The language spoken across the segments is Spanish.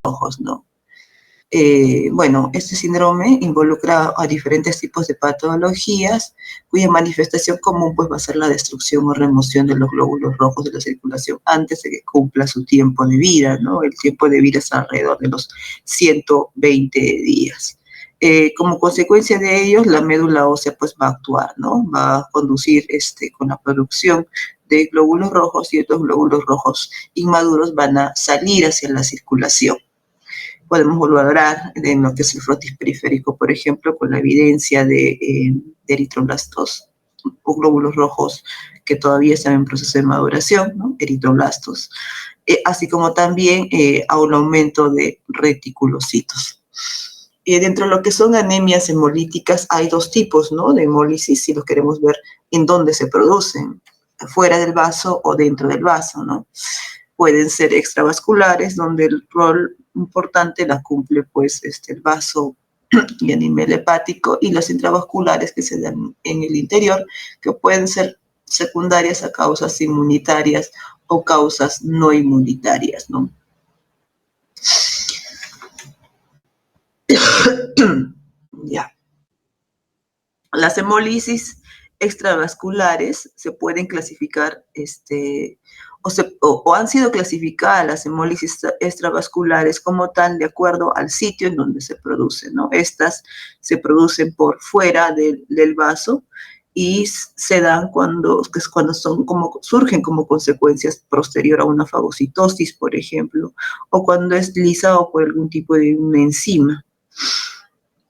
rojos, ¿no? Bueno, este síndrome involucra a diferentes tipos de patologías cuya manifestación común pues va a ser la destrucción o remoción de los glóbulos rojos de la circulación antes de que cumpla su tiempo de vida, ¿no? El tiempo de vida es alrededor de los 120 días. Como consecuencia de ellos, la médula ósea pues va a actuar, ¿no? Va a conducir con la producción de glóbulos rojos y estos glóbulos rojos inmaduros van a salir hacia la circulación. Podemos valorar en lo que es el frotis periférico, por ejemplo, con la evidencia de eritroblastos o glóbulos rojos que todavía están en proceso de maduración, ¿no? Eritroblastos, así como también a un aumento de reticulocitos. Dentro de lo que son anemias hemolíticas hay dos tipos, ¿no? De hemólisis, si los queremos ver en dónde se producen, fuera del vaso o dentro del vaso, ¿no? Pueden ser extravasculares, donde el rol importante la cumple pues el vaso y a nivel hepático, y las intravasculares que se dan en el interior, que pueden ser secundarias a causas inmunitarias o causas no inmunitarias, ¿no? Ya. Las hemólisis extravasculares se pueden clasificar o han sido clasificadas las hemólisis extravasculares como tal de acuerdo al sitio en donde se producen, ¿no? Estas se producen por fuera del vaso y se dan cuando surgen como consecuencias posterior a una fagocitosis, por ejemplo, o cuando es lisado por algún tipo de una enzima.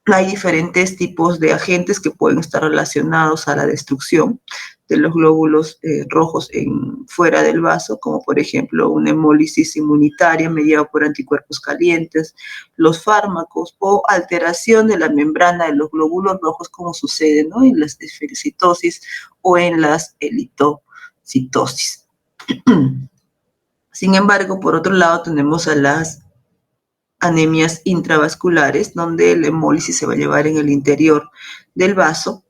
Hay diferentes tipos de agentes que pueden estar relacionados a la destrucción de los glóbulos rojos fuera del vaso, como por ejemplo una hemólisis inmunitaria mediada por anticuerpos calientes, los fármacos o alteración de la membrana de los glóbulos rojos, como sucede, ¿no? En las esferocitosis o en las eritocitosis. Sin embargo, por otro lado, tenemos a las anemias intravasculares, donde la hemólisis se va a llevar en el interior del vaso.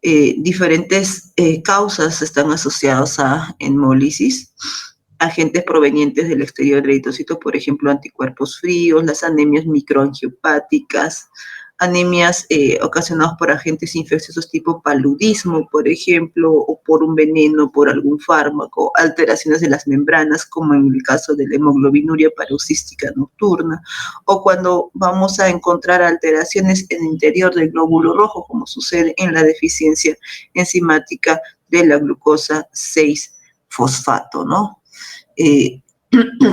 Diferentes causas están asociadas a hemólisis, agentes provenientes del exterior del eritrocito, por ejemplo, anticuerpos fríos, las anemias microangiopáticas, anemias ocasionadas por agentes infecciosos tipo paludismo, por ejemplo, o por un veneno, por algún fármaco, alteraciones de las membranas, como en el caso de la hemoglobinuria paroxística nocturna, o cuando vamos a encontrar alteraciones en el interior del glóbulo rojo, como sucede en la deficiencia enzimática de la glucosa 6-fosfato, ¿no?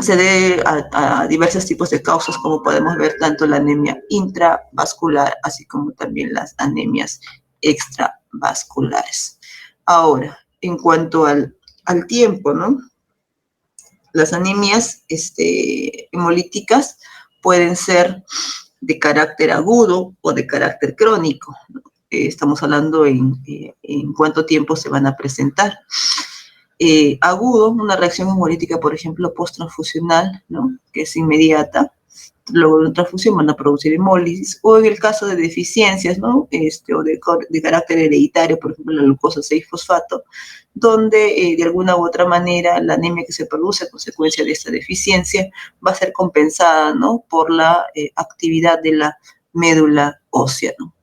Se debe a diversos tipos de causas, como podemos ver, tanto la anemia intravascular, así como también las anemias extravasculares. Ahora, en cuanto al tiempo, ¿no? Las anemias hemolíticas pueden ser de carácter agudo o de carácter crónico, ¿no? Estamos hablando en cuánto tiempo se van a presentar. Agudo, una reacción hemolítica, por ejemplo, post-transfusional, ¿no? Que es inmediata. Luego de una transfusión van a producir hemólisis, o en el caso de deficiencias, ¿no? O de carácter hereditario, por ejemplo, la glucosa 6-fosfato, donde de alguna u otra manera la anemia que se produce a consecuencia de esta deficiencia va a ser compensada, ¿no? Por la actividad de la médula ósea, ¿no?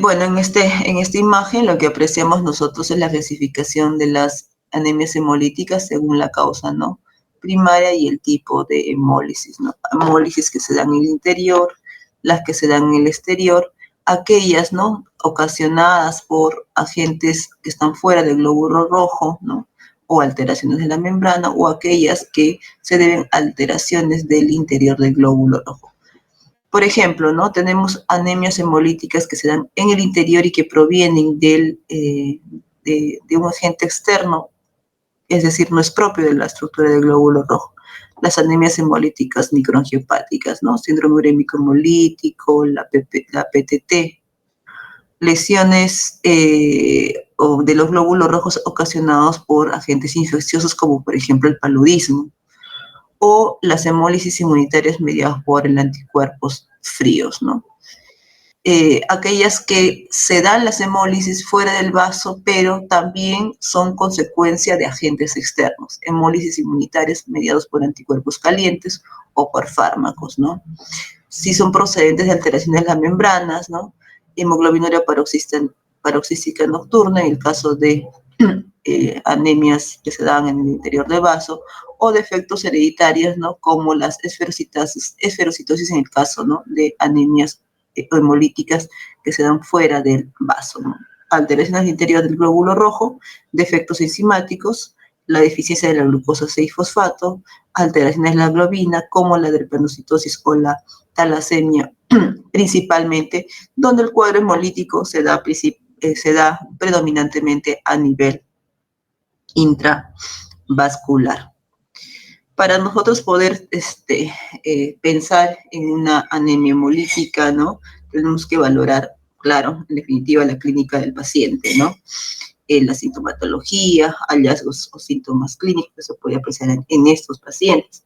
Bueno, en esta imagen lo que apreciamos nosotros es la clasificación de las anemias hemolíticas según la causa, ¿no? Primaria y el tipo de hemólisis, ¿no? Hemólisis que se dan en el interior, las que se dan en el exterior, aquellas, ¿no? Ocasionadas por agentes que están fuera del glóbulo rojo, ¿no? O alteraciones de la membrana, o aquellas que se deben a alteraciones del interior del glóbulo rojo. Por ejemplo, ¿no? Tenemos anemias hemolíticas que se dan en el interior y que provienen de un agente externo, es decir, no es propio de la estructura del glóbulo rojo. Las anemias hemolíticas microangiopáticas, ¿no? Síndrome urémico hemolítico, la PTT, lesiones o de los glóbulos rojos ocasionados por agentes infecciosos como por ejemplo el paludismo, o las hemólisis inmunitarias mediadas por el anticuerpos fríos, ¿no? aquellas que se dan las hemólisis fuera del vaso, pero también son consecuencia de agentes externos, hemólisis inmunitarias mediados por anticuerpos calientes o por fármacos, ¿no? Si son procedentes de alteraciones de las membranas, ¿no? Hemoglobinuria paroxística nocturna, en el caso de anemias que se dan en el interior del vaso, o defectos hereditarios, ¿no? Como las esferocitosis en el caso, ¿no? De anemias hemolíticas que se dan fuera del vaso, ¿no? Alteraciones al interior del glóbulo rojo, defectos enzimáticos, la deficiencia de la glucosa 6-fosfato, alteraciones de la globina, como la drepanocytosis o la talasemia, principalmente, donde el cuadro hemolítico se da predominantemente a nivel intravascular. Para nosotros poder pensar en una anemia hemolítica, ¿no? Tenemos que valorar, claro, en definitiva, la clínica del paciente, ¿no? La sintomatología, hallazgos o síntomas clínicos que se puede apreciar en estos pacientes.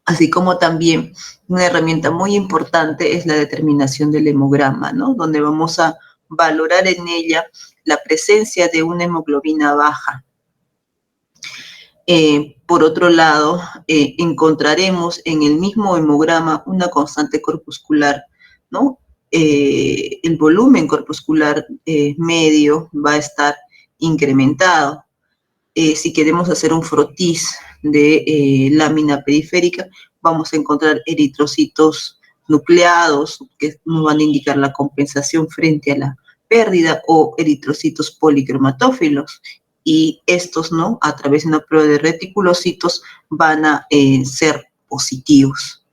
Así como también una herramienta muy importante es la determinación del hemograma, ¿no? Donde vamos a valorar en ella la presencia de una hemoglobina baja. Por otro lado, encontraremos en el mismo hemograma una constante corpuscular, ¿no? El volumen corpuscular medio va a estar incrementado. Si queremos hacer un frotis de lámina periférica, vamos a encontrar eritrocitos nucleados que nos van a indicar la compensación frente a la pérdida, o eritrocitos policromatófilos. Y estos, ¿no? A través de una prueba de reticulocitos van a ser positivos.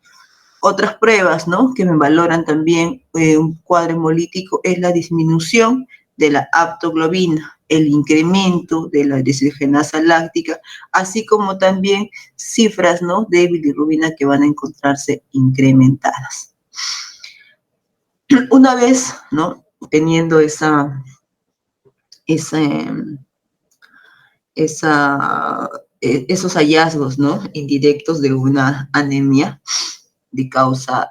Otras pruebas, ¿no? Que me valoran también un cuadro hemolítico es la disminución de la aptoglobina, el incremento de la desogenasa láctica, así como también cifras, ¿no? De bilirrubina que van a encontrarse incrementadas. Una vez, ¿no? Teniendo esos hallazgos, ¿no? Indirectos de una anemia de causa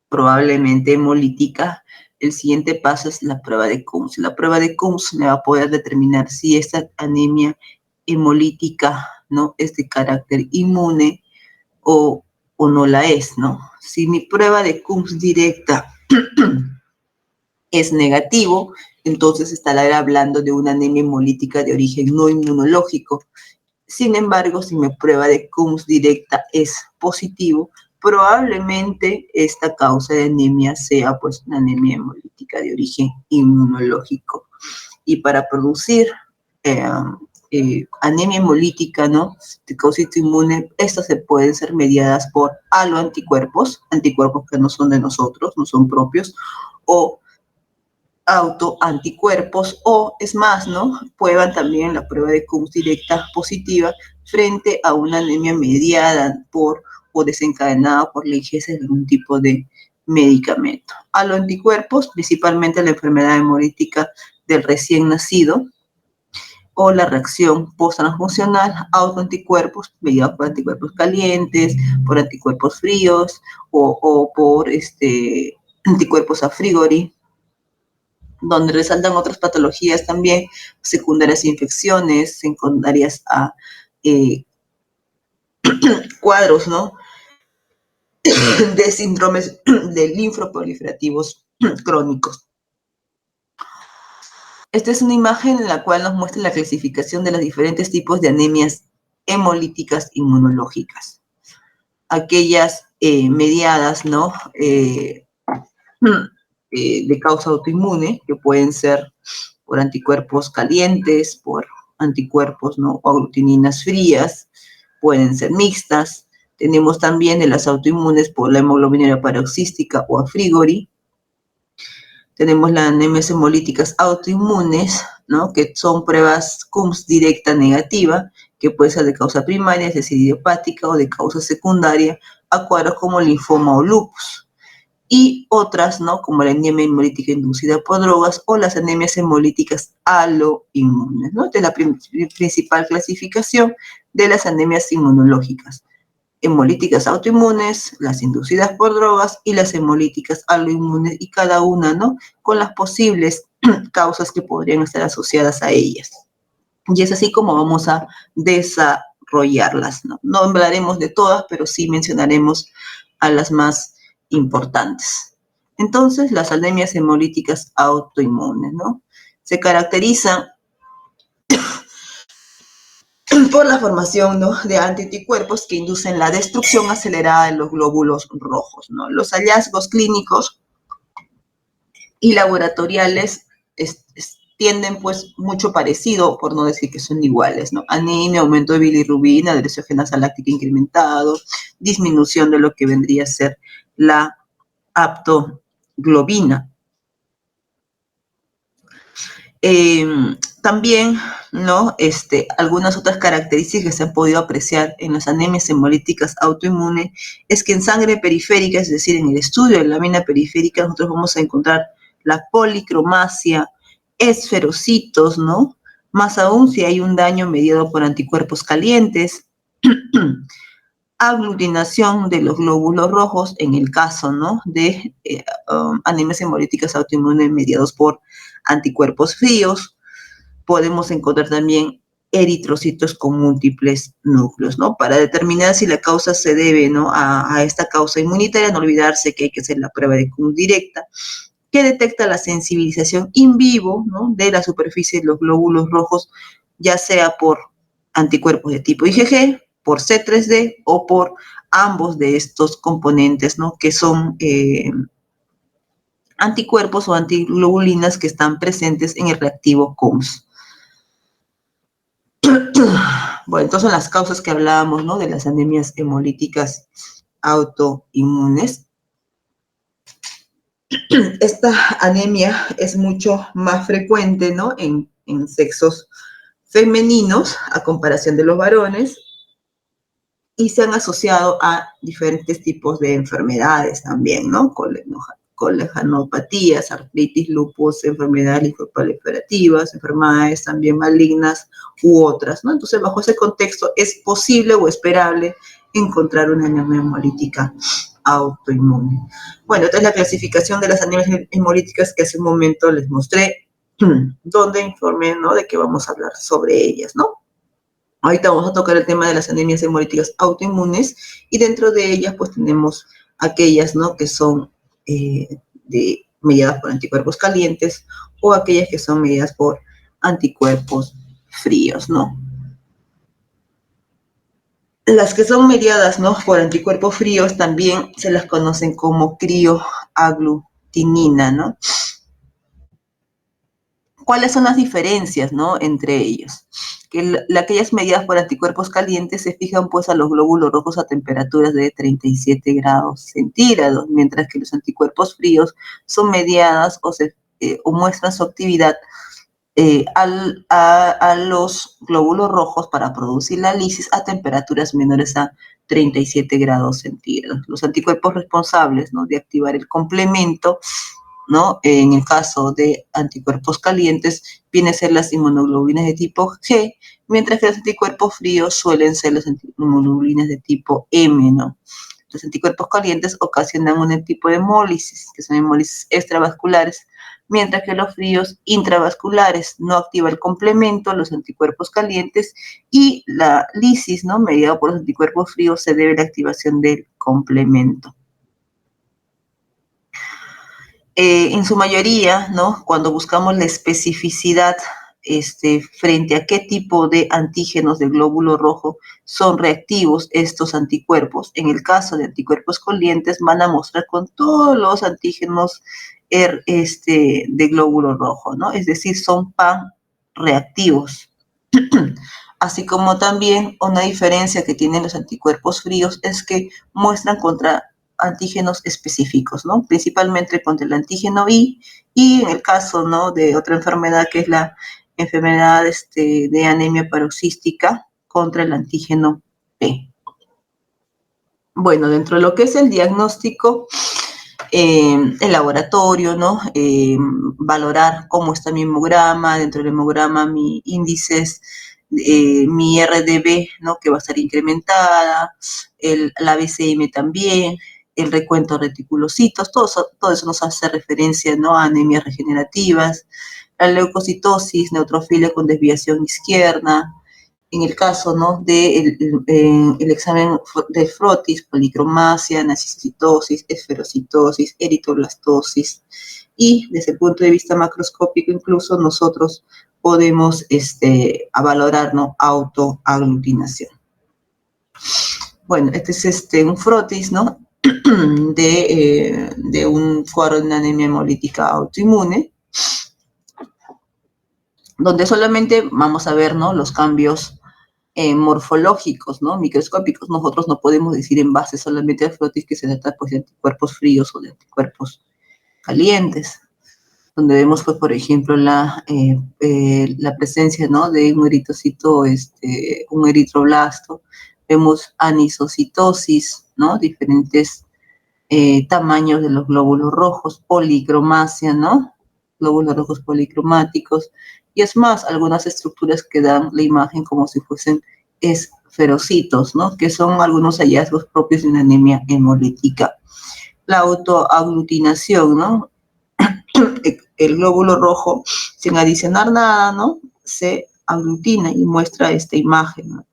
probablemente hemolítica, el siguiente paso es la prueba de Coombs. La prueba de Coombs me va a poder determinar si esta anemia hemolítica, ¿no? Es de carácter inmune o no la es, ¿no? Si mi prueba de Coombs directa es negativo, entonces estaré hablando de una anemia hemolítica de origen no inmunológico. Sin embargo, si mi prueba de Coombs directa es positivo, probablemente esta causa de anemia sea pues una anemia hemolítica de origen inmunológico. Y para producir anemia hemolítica, ¿no? De causa inmune, estas se pueden ser mediadas por aloanticuerpos, anticuerpos que no son de nosotros, no son propios, o autoanticuerpos, o es más, ¿no? Prueban también la prueba de Coombs directa positiva frente a una anemia mediada por o desencadenada por la ingesta de algún tipo de medicamento. Aloanticuerpos, principalmente la enfermedad hemolítica del recién nacido, o la reacción post-transfusional, autoanticuerpos, mediados por anticuerpos calientes, por anticuerpos fríos, o por anticuerpos a frigori, donde resaltan otras patologías también, secundarias a infecciones, secundarias a cuadros, ¿no? De síndromes de linfoproliferativos crónicos. Esta es una imagen en la cual nos muestra la clasificación de los diferentes tipos de anemias hemolíticas inmunológicas. Aquellas mediadas, ¿no? De causa autoinmune, que pueden ser por anticuerpos calientes, por anticuerpos, ¿no? O aglutininas frías, pueden ser mixtas. Tenemos también de las autoinmunes por la hemoglobina paroxística o a frigori. Tenemos las anemias hemolíticas autoinmunes, ¿no? Que son pruebas Coombs directa negativa, que puede ser de causa primaria, es decir, idiopática, o de causa secundaria, a cuadros como linfoma o lupus. Y otras, ¿no? Como la anemia hemolítica inducida por drogas o las anemias hemolíticas aloinmunes, ¿no? Esta es la principal clasificación de las anemias inmunológicas. hemolíticas autoinmunes, las inducidas por drogas y las hemolíticas aloinmunes, y cada una, ¿no?, con las posibles causas que podrían estar asociadas a ellas. Y es así como vamos a desarrollarlas, ¿no? No hablaremos de todas, pero sí mencionaremos a las más importantes. Entonces, las anemias hemolíticas autoinmunes, ¿no?, se caracterizan por la formación, ¿no?, de anticuerpos que inducen la destrucción acelerada de los glóbulos rojos, ¿no? Los hallazgos clínicos y laboratoriales tienden pues mucho parecido, por no decir que son iguales, ¿no? Anemia, aumento de bilirrubina, desogenasa láctica incrementado, disminución de lo que vendría a ser la aptoglobina. También, ¿no?, algunas otras características que se han podido apreciar en las anemias hemolíticas autoinmunes es que en sangre periférica, es decir, en el estudio de la lámina periférica, nosotros vamos a encontrar la policromasia, esferocitos, ¿no?, más aún si hay un daño mediado por anticuerpos calientes, aglutinación de los glóbulos rojos en el caso, ¿no?, de anemias hemolíticas autoinmunes mediados por anticuerpos fríos. Podemos encontrar también eritrocitos con múltiples núcleos, ¿no? Para determinar si la causa se debe, ¿no?, a esta causa inmunitaria, no olvidarse que hay que hacer la prueba de Kuhn directa, que detecta la sensibilización in vivo, ¿no?, de la superficie de los glóbulos rojos, ya sea por anticuerpos de tipo IgG, por C3d o por ambos de estos componentes, ¿no?, que son anticuerpos o antiglobulinas que están presentes en el reactivo CUMS. Bueno, entonces son las causas que hablábamos, ¿no?, de las anemias hemolíticas autoinmunes. Esta anemia es mucho más frecuente, ¿no?, en sexos femeninos a comparación de los varones, y se han asociado a diferentes tipos de enfermedades también, ¿no?, colegenopatías, artritis, lupus, enfermedades linfoproliferativas, enfermedades también malignas u otras, ¿no? Entonces, bajo ese contexto, es posible o esperable encontrar una anemia hemolítica autoinmune. Bueno, esta es la clasificación de las anemias hemolíticas que hace un momento les mostré, donde informé, ¿no?, de que vamos a hablar sobre ellas, ¿no? Ahorita vamos a tocar el tema de las anemias hemolíticas autoinmunes, y dentro de ellas pues tenemos aquellas, ¿no?, que son mediadas por anticuerpos calientes, o aquellas que son mediadas por anticuerpos fríos, ¿no? Las que son mediadas, ¿no?, por anticuerpos fríos también se las conocen como crioaglutinina, ¿no? ¿Cuáles son las diferencias, ¿no?, entre ellos? Que aquellas medidas por anticuerpos calientes se fijan pues a los glóbulos rojos a temperaturas de 37 grados centígrados, mientras que los anticuerpos fríos son mediadas o muestran su actividad a los glóbulos rojos para producir la lisis a temperaturas menores a 37 grados centígrados. Los anticuerpos responsables, ¿no?, de activar el complemento, ¿no?, en el caso de anticuerpos calientes, vienen a ser las inmunoglobulinas de tipo G, mientras que los anticuerpos fríos suelen ser las inmunoglobulinas de tipo M, ¿no? Los anticuerpos calientes ocasionan un tipo de hemólisis, que son hemólisis extravasculares, mientras que los fríos intravasculares no activa el complemento, los anticuerpos calientes, y la lisis, ¿no?, mediada por los anticuerpos fríos, se debe a la activación del complemento. En su mayoría, ¿no?, cuando buscamos la especificidad frente a qué tipo de antígenos del glóbulo rojo son reactivos estos anticuerpos, en el caso de anticuerpos calientes van a mostrar con todos los antígenos de glóbulo rojo, ¿no? Es decir, son pan-reactivos. Así como también una diferencia que tienen los anticuerpos fríos es que muestran contra antígenos específicos, ¿no?, principalmente contra el antígeno I, y en el caso, ¿no?, de otra enfermedad que es la enfermedad de anemia paroxística, contra el antígeno P. Bueno, dentro de lo que es el diagnóstico, el laboratorio, ¿no?, valorar cómo está mi hemograma, dentro del hemograma mis índices mi RDB, ¿no? Que va a estar incrementada, la BCM también, el recuento de reticulocitos, todo eso nos hace referencia, ¿no? A anemias regenerativas, la leucocitosis, neutrofilia con desviación izquierda. En el caso, ¿no? El examen de frotis, policromasia, nacicitosis, esferocitosis, eritroblastosis. Y desde el punto de vista macroscópico, incluso nosotros podemos a valorar, ¿no? Autoaglutinación. Bueno, este es un frotis, ¿no? de un cuadro de una anemia hemolítica autoinmune, donde solamente vamos a ver, ¿no? Los cambios morfológicos, ¿no? Microscópicos. Nosotros no podemos decir en base solamente al frotis que se trata, pues, de anticuerpos fríos o de anticuerpos calientes, donde vemos, pues, por ejemplo, la presencia, ¿no? De un eritrocito, un eritroblasto. Vemos anisocitosis, ¿no? Diferentes tamaños de los glóbulos rojos, policromacia, ¿no? Glóbulos rojos policromáticos. Y es más, algunas estructuras que dan la imagen como si fuesen esferocitos, ¿no? Que son algunos hallazgos propios de una anemia hemolítica. La autoaglutinación, ¿no? El glóbulo rojo, sin adicionar nada, ¿no? Se aglutina y muestra esta imagen, ¿no?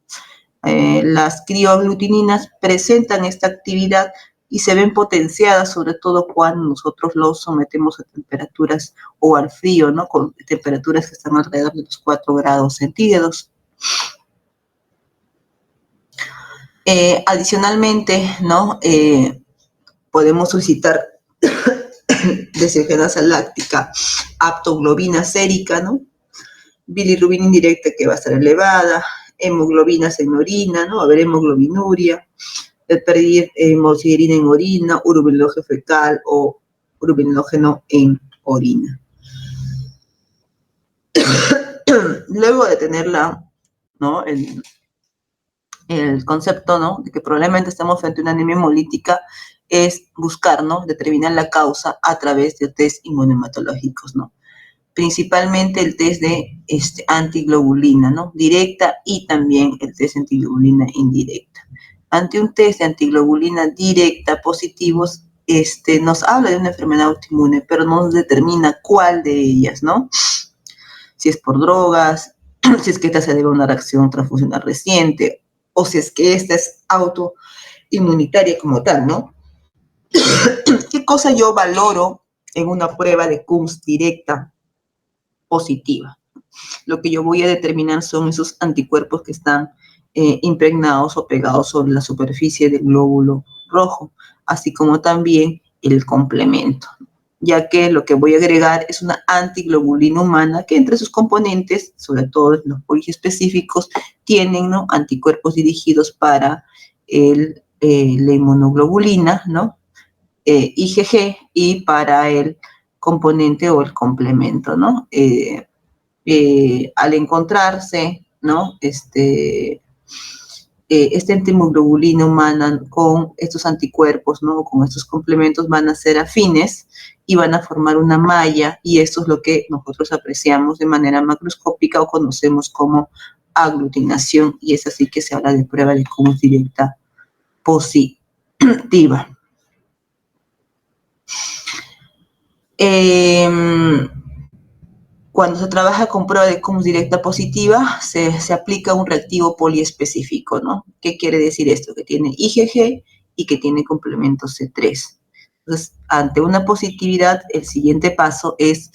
Las crioaglutininas presentan esta actividad y se ven potenciadas, sobre todo cuando nosotros los sometemos a temperaturas o al frío, ¿no? Con temperaturas que están alrededor de los 4 grados centígrados. Adicionalmente, ¿no? Podemos suscitar desengenasa láctica, aptoglobina sérica, ¿no? Bilirrubina indirecta que va a estar elevada, hemoglobinas en orina, ¿no? Va a haber hemoglobinuria, el pedir hemosiderina en orina, urobilógeno fecal o urobilógeno en orina. Luego de tener ¿no? el concepto, ¿no? De que probablemente estamos frente a una anemia hemolítica, es buscar, ¿no? Determinar la causa a través de test inmunohematológicos, ¿no? Principalmente el test de antiglobulina, ¿no? Directa, y también el test de antiglobulina indirecta. Ante un test de antiglobulina directa positivos, nos habla de una enfermedad autoinmune, pero no nos determina cuál de ellas, ¿no? Si es por drogas, si es que esta se debe a una reacción transfusional reciente, o si es que esta es autoinmunitaria como tal, ¿no? ¿Qué cosa yo valoro en una prueba de Coombs directa positiva? Lo que yo voy a determinar son esos anticuerpos que están impregnados o pegados sobre la superficie del glóbulo rojo, así como también el complemento, ya que lo que voy a agregar es una antiglobulina humana que entre sus componentes, sobre todo los poliespecíficos, tienen, ¿no? Anticuerpos dirigidos para la inmunoglobulina, ¿no? IgG, y para el componente o el complemento, ¿no? Al encontrarse, ¿no? Esta antiglobulina humana con estos anticuerpos, ¿no? Con estos complementos van a ser afines y van a formar una malla, y esto es lo que nosotros apreciamos de manera macroscópica o conocemos como aglutinación, y es así que se habla de prueba de Coombs directa positiva. Cuando se trabaja con prueba de Coombs directa positiva, se aplica un reactivo poliespecífico, ¿no? ¿Qué quiere decir esto? Que tiene IgG y que tiene complemento C3. Entonces, ante una positividad, el siguiente paso es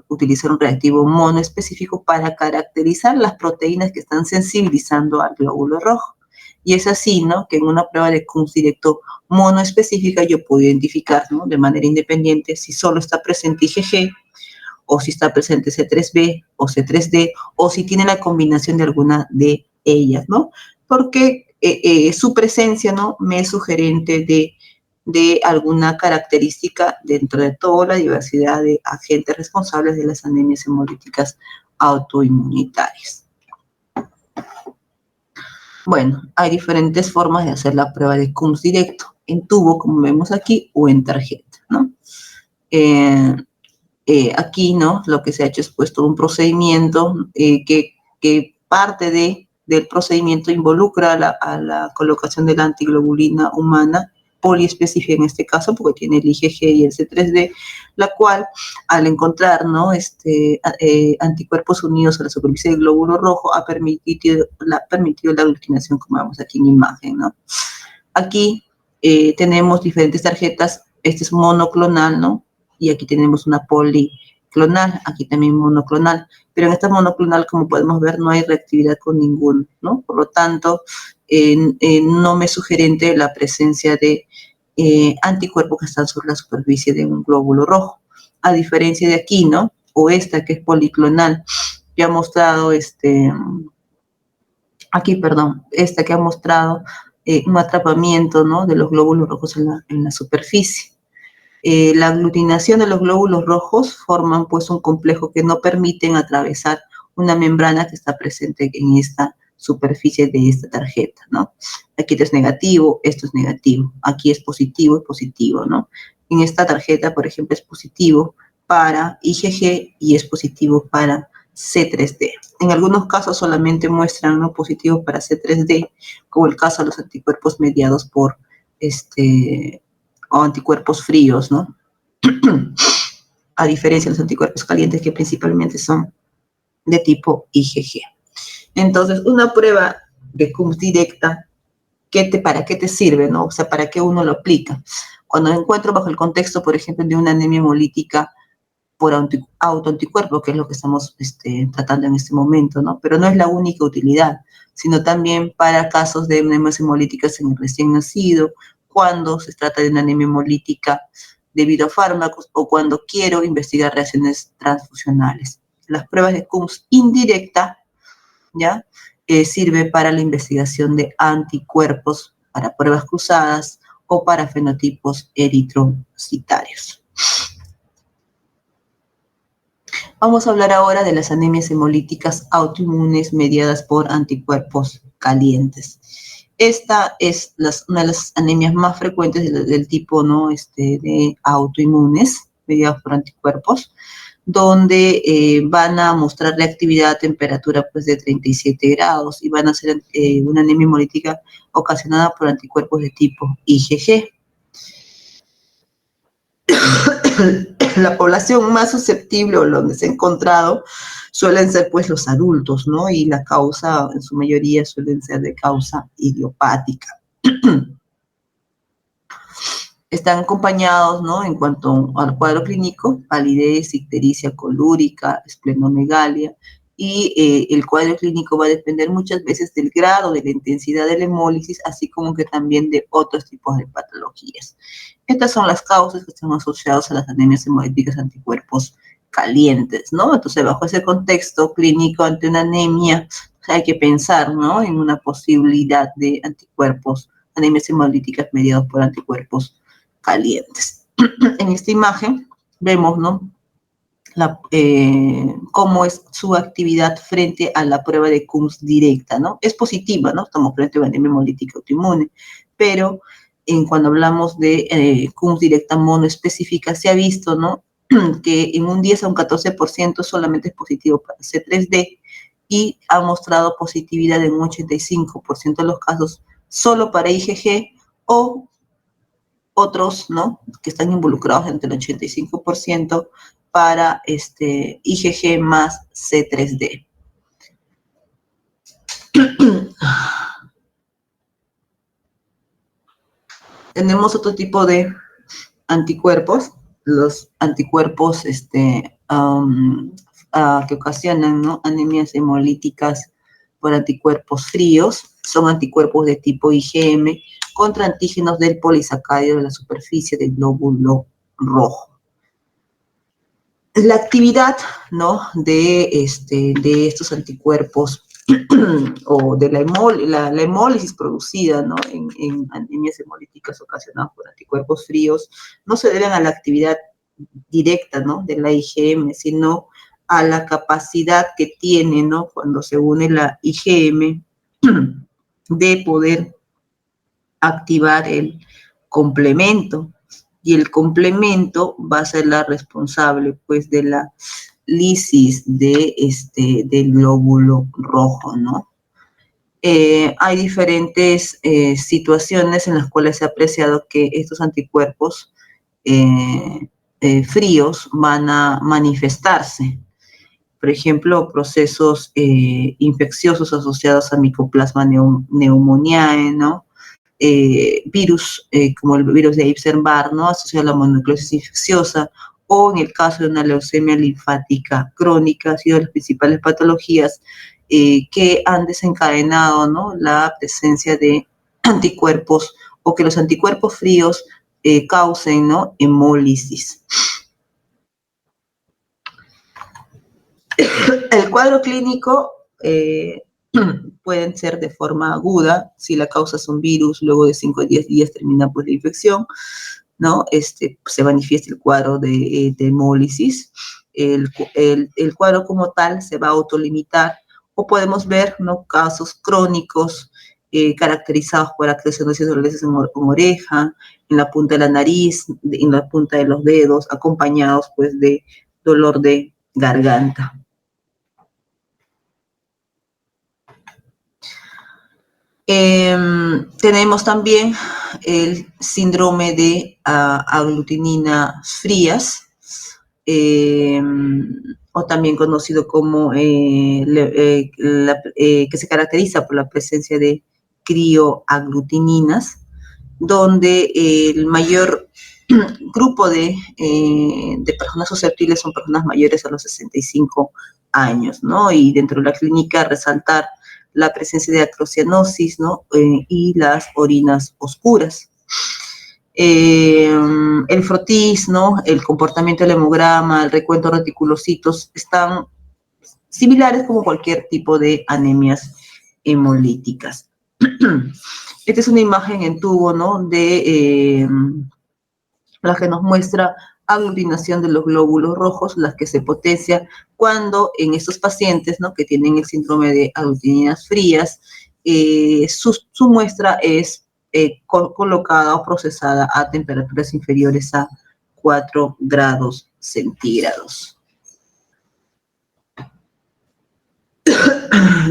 utilizar un reactivo monoespecífico para caracterizar las proteínas que están sensibilizando al glóbulo rojo. Y es así, ¿no? Que en una prueba de Coombs directo monoespecífica yo puedo identificar, ¿no? De manera independiente si solo está presente IgG, o si está presente C3b o C3d, o si tiene la combinación de alguna de ellas, ¿no? Porque su presencia, ¿no? Me es sugerente de alguna característica dentro de toda la diversidad de agentes responsables de las anemias hemolíticas autoinmunitarias. Bueno, hay diferentes formas de hacer la prueba de Coombs directo, en tubo, como vemos aquí, o en tarjeta, ¿no? Aquí, ¿no? Lo que se ha hecho es pues todo un procedimiento que parte del procedimiento involucra a la colocación de la antiglobulina humana poliespecífica en este caso, porque tiene el IgG y el C3d, la cual, al encontrar, ¿no?, anticuerpos unidos a la superficie del glóbulo rojo, ha permitido la aglutinación, como vemos aquí en imagen, ¿no? Aquí tenemos diferentes tarjetas. Este es monoclonal, ¿no? Y aquí tenemos una policlonal, aquí también monoclonal. Pero en esta monoclonal, como podemos ver, no hay reactividad con ninguno, ¿no? Por lo tanto, no me es sugerente la presencia de anticuerpos que están sobre la superficie de un glóbulo rojo. A diferencia de aquí, ¿no? O esta que es policlonal, que ha mostrado esta que ha mostrado un atrapamiento, ¿no?, de los glóbulos rojos en la superficie. La aglutinación de los glóbulos rojos forman pues un complejo que no permiten atravesar una membrana que está presente en esta superficie de esta tarjeta, ¿no? Aquí esto es negativo, aquí es positivo, ¿no? En esta tarjeta, por ejemplo, es positivo para IgG y es positivo para C3d. En algunos casos solamente muestran, ¿no?, positivos para C3d, como el caso de los anticuerpos mediados por o anticuerpos fríos, ¿no? A diferencia de los anticuerpos calientes, que principalmente son de tipo IgG. Entonces, una prueba de CUMS directa, ¿para qué te sirve, no? O sea, ¿para qué uno lo aplica? Cuando encuentro bajo el contexto, por ejemplo, de una anemia hemolítica por autoanticuerpo, que es lo que estamos tratando en este momento, ¿no? Pero no es la única utilidad, sino también para casos de anemias hemolíticas en el recién nacido, cuando se trata de una anemia hemolítica debido a fármacos o cuando quiero investigar reacciones transfusionales. Las pruebas de CUMS indirecta, ¿ya? Sirve para la investigación de anticuerpos, para pruebas cruzadas o para fenotipos eritrocitarios. Vamos a hablar ahora de las anemias hemolíticas autoinmunes mediadas por anticuerpos calientes. Esta es una de las anemias más frecuentes del tipo, ¿no?, de autoinmunes mediados por anticuerpos, donde van a mostrar reactividad a temperatura pues, de 37 grados y van a ser una anemia hemolítica ocasionada por anticuerpos de tipo IgG. La población más susceptible o donde se ha encontrado suelen ser pues los adultos, ¿no? Y la causa, en su mayoría, suelen ser de causa idiopática. Están acompañados, ¿no?, en cuanto al cuadro clínico, palidez, ictericia colúrica, esplenomegalia, y el cuadro clínico va a depender muchas veces del grado, de la intensidad de la hemólisis, así como que también de otros tipos de patologías. Estas son las causas que están asociadas a las anemias hemolíticas anticuerpos calientes, ¿no? Entonces, bajo ese contexto clínico ante una anemia, hay que pensar, ¿no?, en una posibilidad de anticuerpos, anemias hemolíticas mediados por anticuerpos calientes. En esta imagen vemos, ¿no?, cómo es su actividad frente a la prueba de CUMS directa, ¿no? Es positiva, ¿no? Estamos frente a una anemia hemolítica autoinmune, pero cuando hablamos de CUMS directa monoespecífica, se ha visto, ¿no?, que en un 10 a un 14% solamente es positivo para C3d y ha mostrado positividad en un 85% de los casos solo para IgG o otros, ¿no?, que están involucrados entre el 85% para IgG más C3d. Tenemos otro tipo de anticuerpos, los anticuerpos que ocasionan, ¿no?, anemias hemolíticas por anticuerpos fríos, son anticuerpos de tipo IgM contra antígenos del polisacárido de la superficie del glóbulo rojo. La actividad, ¿no?, de estos anticuerpos o de la hemólisis producida, ¿no?, en anemias hemolíticas ocasionadas por anticuerpos fríos, no se deben a la actividad directa, ¿no?, de la IgM, sino a la capacidad que tiene, ¿no?, cuando se une la IgM de poder activar el complemento, y el complemento va a ser la responsable, pues, de la lisis del glóbulo rojo, ¿no? Hay diferentes situaciones en las cuales se ha apreciado que estos anticuerpos fríos van a manifestarse. Por ejemplo, procesos infecciosos asociados a Mycoplasma pneumoniae, ¿no? Virus, como el virus de Epstein-Barr, ¿no? Asociado a la mononucleosis infecciosa, o en el caso de una leucemia linfática crónica, ha sido de las principales patologías que han desencadenado, ¿no?, la presencia de anticuerpos, o que los anticuerpos fríos causen, ¿no?, hemólisis. El cuadro clínico pueden ser de forma aguda, si la causa es un virus, luego de 5 a 10 días termina pues la infección, ¿no? Se manifiesta el cuadro de hemólisis. El cuadro como tal se va a autolimitar, o podemos ver, ¿no?, casos crónicos caracterizados por accesiones dolorosas en oreja, en la punta de la nariz, en la punta de los dedos, acompañados pues de dolor de garganta. Tenemos también el síndrome de aglutinina frías, o también conocido como que se caracteriza por la presencia de crioaglutininas, donde el mayor grupo de personas susceptibles son personas mayores a los 65 años, ¿no? Y dentro de la clínica resaltar la presencia de atrocianosis, ¿no? Y las orinas oscuras. El frotis, ¿no?, el comportamiento del hemograma, el recuento de reticulocitos, están similares como cualquier tipo de anemias hemolíticas. Esta es una imagen en tubo, ¿no?, de la que nos muestra aglutinación de los glóbulos rojos, las que se potencia cuando en estos pacientes, ¿no?, que tienen el síndrome de aglutininas frías, su muestra es colocada o procesada a temperaturas inferiores a 4 grados centígrados.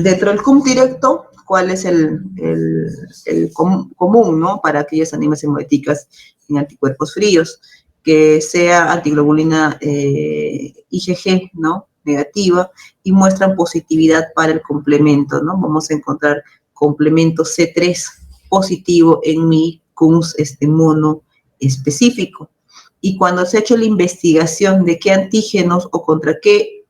Dentro del CUM directo, ¿cuál es el común, ¿no?, para aquellas anemias hemolíticas en anticuerpos fríos? Que sea antiglobulina IgG, ¿no?, negativa, y muestran positividad para el complemento, ¿no? Vamos a encontrar complemento C3 positivo en mi CUMS mono específico. Y cuando se ha hecho la investigación de qué antígenos o contra qué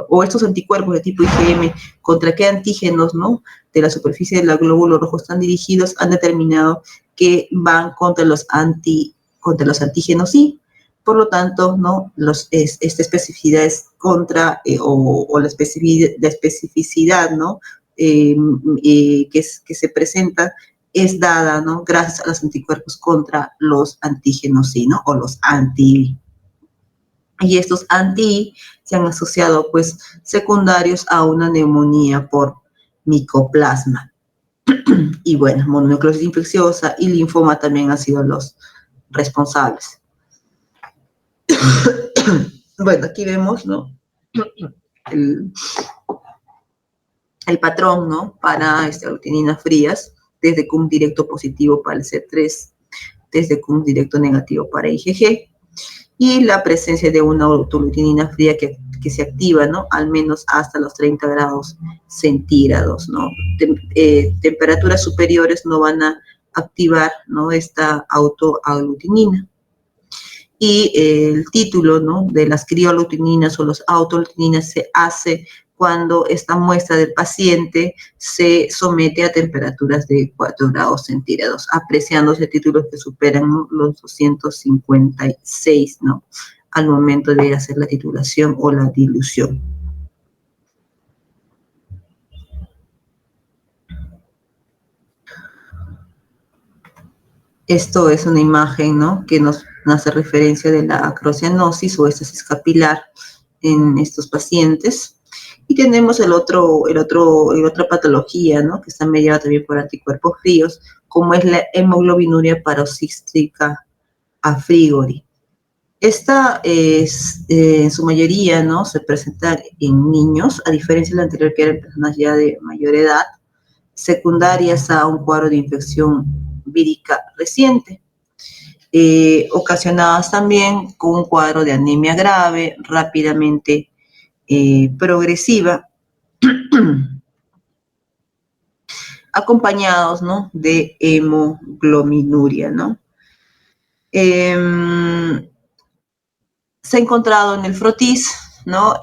o estos anticuerpos de tipo IgM, contra qué antígenos, ¿no?, de la superficie del glóbulo rojo están dirigidos, han determinado que van contra los antígenos Y. Por lo tanto, ¿no?, esta especificidad es contra, o la especificidad, ¿no?, que se presenta es dada, ¿no?, gracias a los anticuerpos contra los antígenos Y, ¿no?, o los anti-I. Y estos anti-I se han asociado, pues, secundarios a una neumonía por micoplasma. Y bueno, mononucleosis infecciosa y linfoma también han sido los responsables. Bueno, aquí vemos, ¿no?, el patrón, ¿no?, para aglutininas frías, desde CUM directo positivo para el C3, desde CUM directo negativo para IgG, y la presencia de una autoglutinina fría que se activa, ¿no?, al menos hasta los 30 grados centígrados, ¿no? Temperaturas superiores no van a activar, ¿no?, esta autoaglutinina. Y el título, ¿no?, de las crioaglutininas o las autoaglutininas se hace cuando esta muestra del paciente se somete a temperaturas de 4 grados centígrados, apreciándose títulos que superan, ¿no?, los 256, ¿no?, al momento de hacer la titulación o la dilución. Esto es una imagen, ¿no?, que nos hace referencia de la acrocianosis o estasis capilar en estos pacientes. Y tenemos la otra patología, ¿no?, que está mediada también por anticuerpos fríos, como es la hemoglobinuria paroxística a frigori. Esta es, en su mayoría, ¿no? Se presenta en niños, a diferencia de la anterior que era en personas ya de mayor edad, secundarias a un cuadro de infección vírica reciente, ocasionadas también con un cuadro de anemia grave, rápidamente progresiva, acompañados, ¿no? De hemoglobinuria, ¿no? Se ha encontrado en el frotis, ¿no?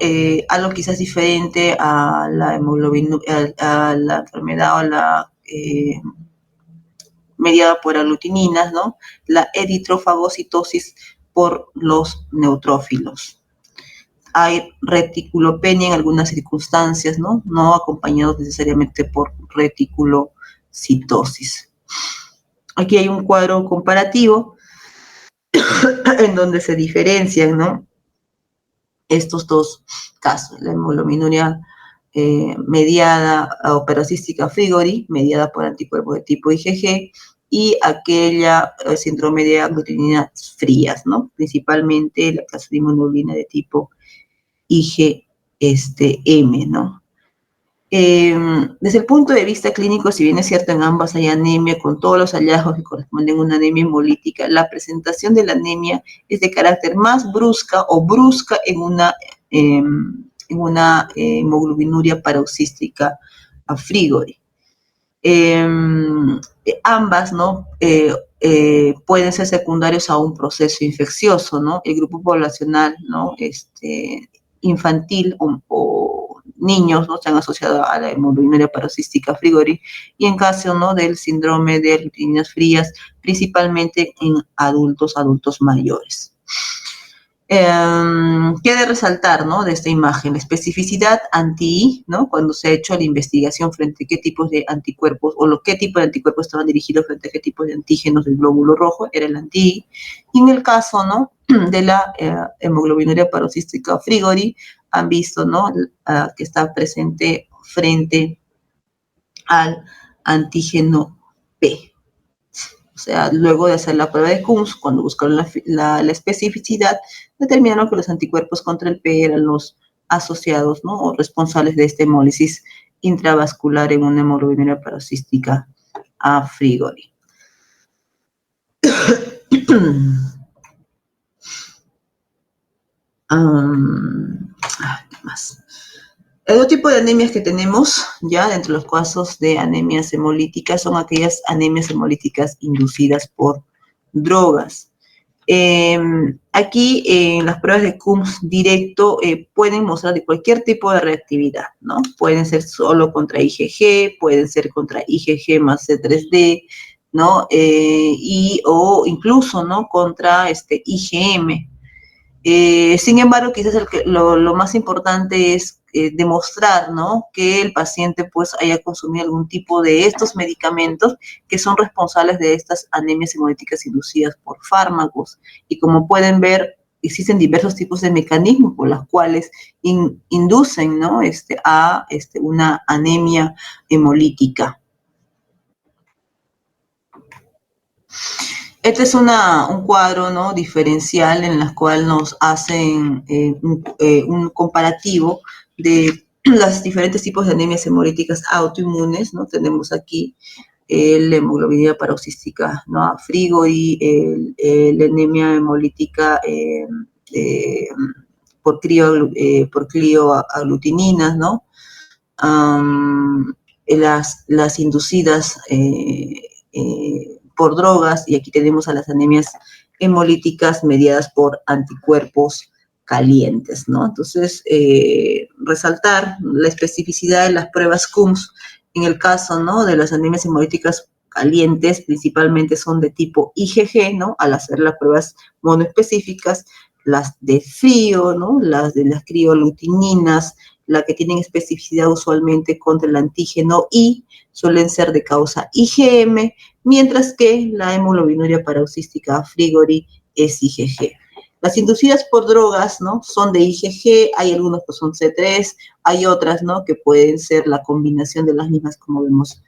Algo quizás diferente a la hemoglobinuria, a la enfermedad o la mediada por aglutininas, ¿no? La eritrofagocitosis por los neutrófilos. Hay reticulopenia en algunas circunstancias, ¿no? No acompañados necesariamente por reticulocitosis. Aquí hay un cuadro comparativo en donde se diferencian, ¿no? Estos dos casos, la hemoglobinuria mediada o parasística Frigori, mediada por anticuerpos de tipo IgG, y aquella síndrome de aglutininas frías, ¿no? Principalmente la caso de inmunoglobulina de tipo IgM, ¿no? Desde el punto de vista clínico, si bien es cierto en ambas hay anemia, con todos los hallazgos que corresponden a una anemia hemolítica, la presentación de la anemia es de carácter más brusca o brusca en una hemoglobinuria paroxística a Frigori. Ambas, ¿no? Pueden ser secundarios a un proceso infeccioso, ¿no? El grupo poblacional, ¿no? Infantil o niños, ¿no? Se han asociado a la hemoglobinuria paroxística Frigori, y en caso, ¿no? Del síndrome de aglutininas frías, principalmente en adultos mayores. Queda resaltar, ¿no? De esta imagen, la especificidad anti-I, ¿no? Cuando se ha hecho la investigación frente a qué tipos de anticuerpos o qué tipo de anticuerpos estaban dirigidos frente a qué tipos de antígenos del glóbulo rojo, era el anti-I. Y en el caso, ¿no? De la hemoglobinuria paroxística Frigori, han visto, ¿no? Que está presente frente al antígeno P. O sea, luego de hacer la prueba de Coombs, cuando buscaron la especificidad, determinaron que los anticuerpos contra el P eran los asociados, ¿no? O responsables de esta hemólisis intravascular en una hemoglobinuria paroxística a Frigori. ¿Qué más? El otro tipo de anemias que tenemos ya dentro de los casos de anemias hemolíticas son aquellas anemias hemolíticas inducidas por drogas. Aquí en las pruebas de Coombs directo pueden mostrar de cualquier tipo de reactividad, ¿no? Pueden ser solo contra IgG, pueden ser contra IgG más C3D, ¿no? O incluso, ¿no? Contra IgM. Sin embargo, quizás lo más importante es demostrar, ¿no? Que el paciente pues haya consumido algún tipo de estos medicamentos que son responsables de estas anemias hemolíticas inducidas por fármacos. Y como pueden ver, existen diversos tipos de mecanismos por los cuales inducen, ¿no? a una anemia hemolítica. Este es un cuadro, ¿no? Diferencial en el cual nos hacen un comparativo de los diferentes tipos de anemias hemolíticas autoinmunes, ¿no? Tenemos aquí la hemoglobina paroxística, ¿no? Frigori, la anemia hemolítica por crioaglutininas, ¿no? Las inducidas por drogas, y aquí tenemos a las anemias hemolíticas mediadas por anticuerpos calientes, ¿no? Entonces, resaltar la especificidad de las pruebas Coombs en el caso, ¿no? De las anemias hemolíticas calientes, principalmente son de tipo IgG, ¿no? Al hacer las pruebas monoespecíficas, las de frío, ¿no? Las de las crioaglutininas, la que tienen especificidad usualmente contra el antígeno I, suelen ser de causa IgM, mientras que la hemoglobinuria paroxística Frigori es IgG. Las inducidas por drogas, ¿no? Son de IgG, hay algunos que son C3, hay otras, ¿no? Que pueden ser la combinación de las mismas, como vemos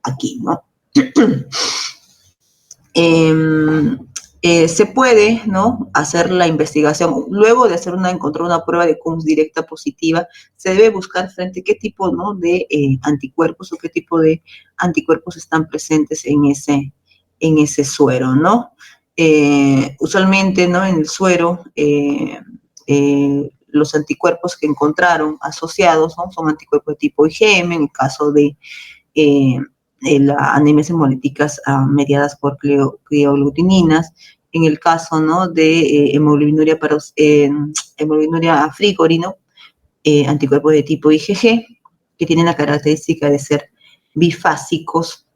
aquí, ¿no? Se puede, ¿no?, hacer la investigación. Luego de encontrar una prueba de Coombs directa positiva, se debe buscar frente a qué tipo, ¿no?, de anticuerpos o qué tipo de anticuerpos están presentes en ese suero, ¿no? Usualmente, ¿no?, en el suero, los anticuerpos que encontraron asociados, ¿no?, son anticuerpos de tipo IgM, en el caso de las anemias hemolíticas mediadas por crioglutininas, en el caso, ¿no?, de hemoglobinuria frigori, ¿no?, anticuerpos de tipo IgG, que tienen la característica de ser bifásicos.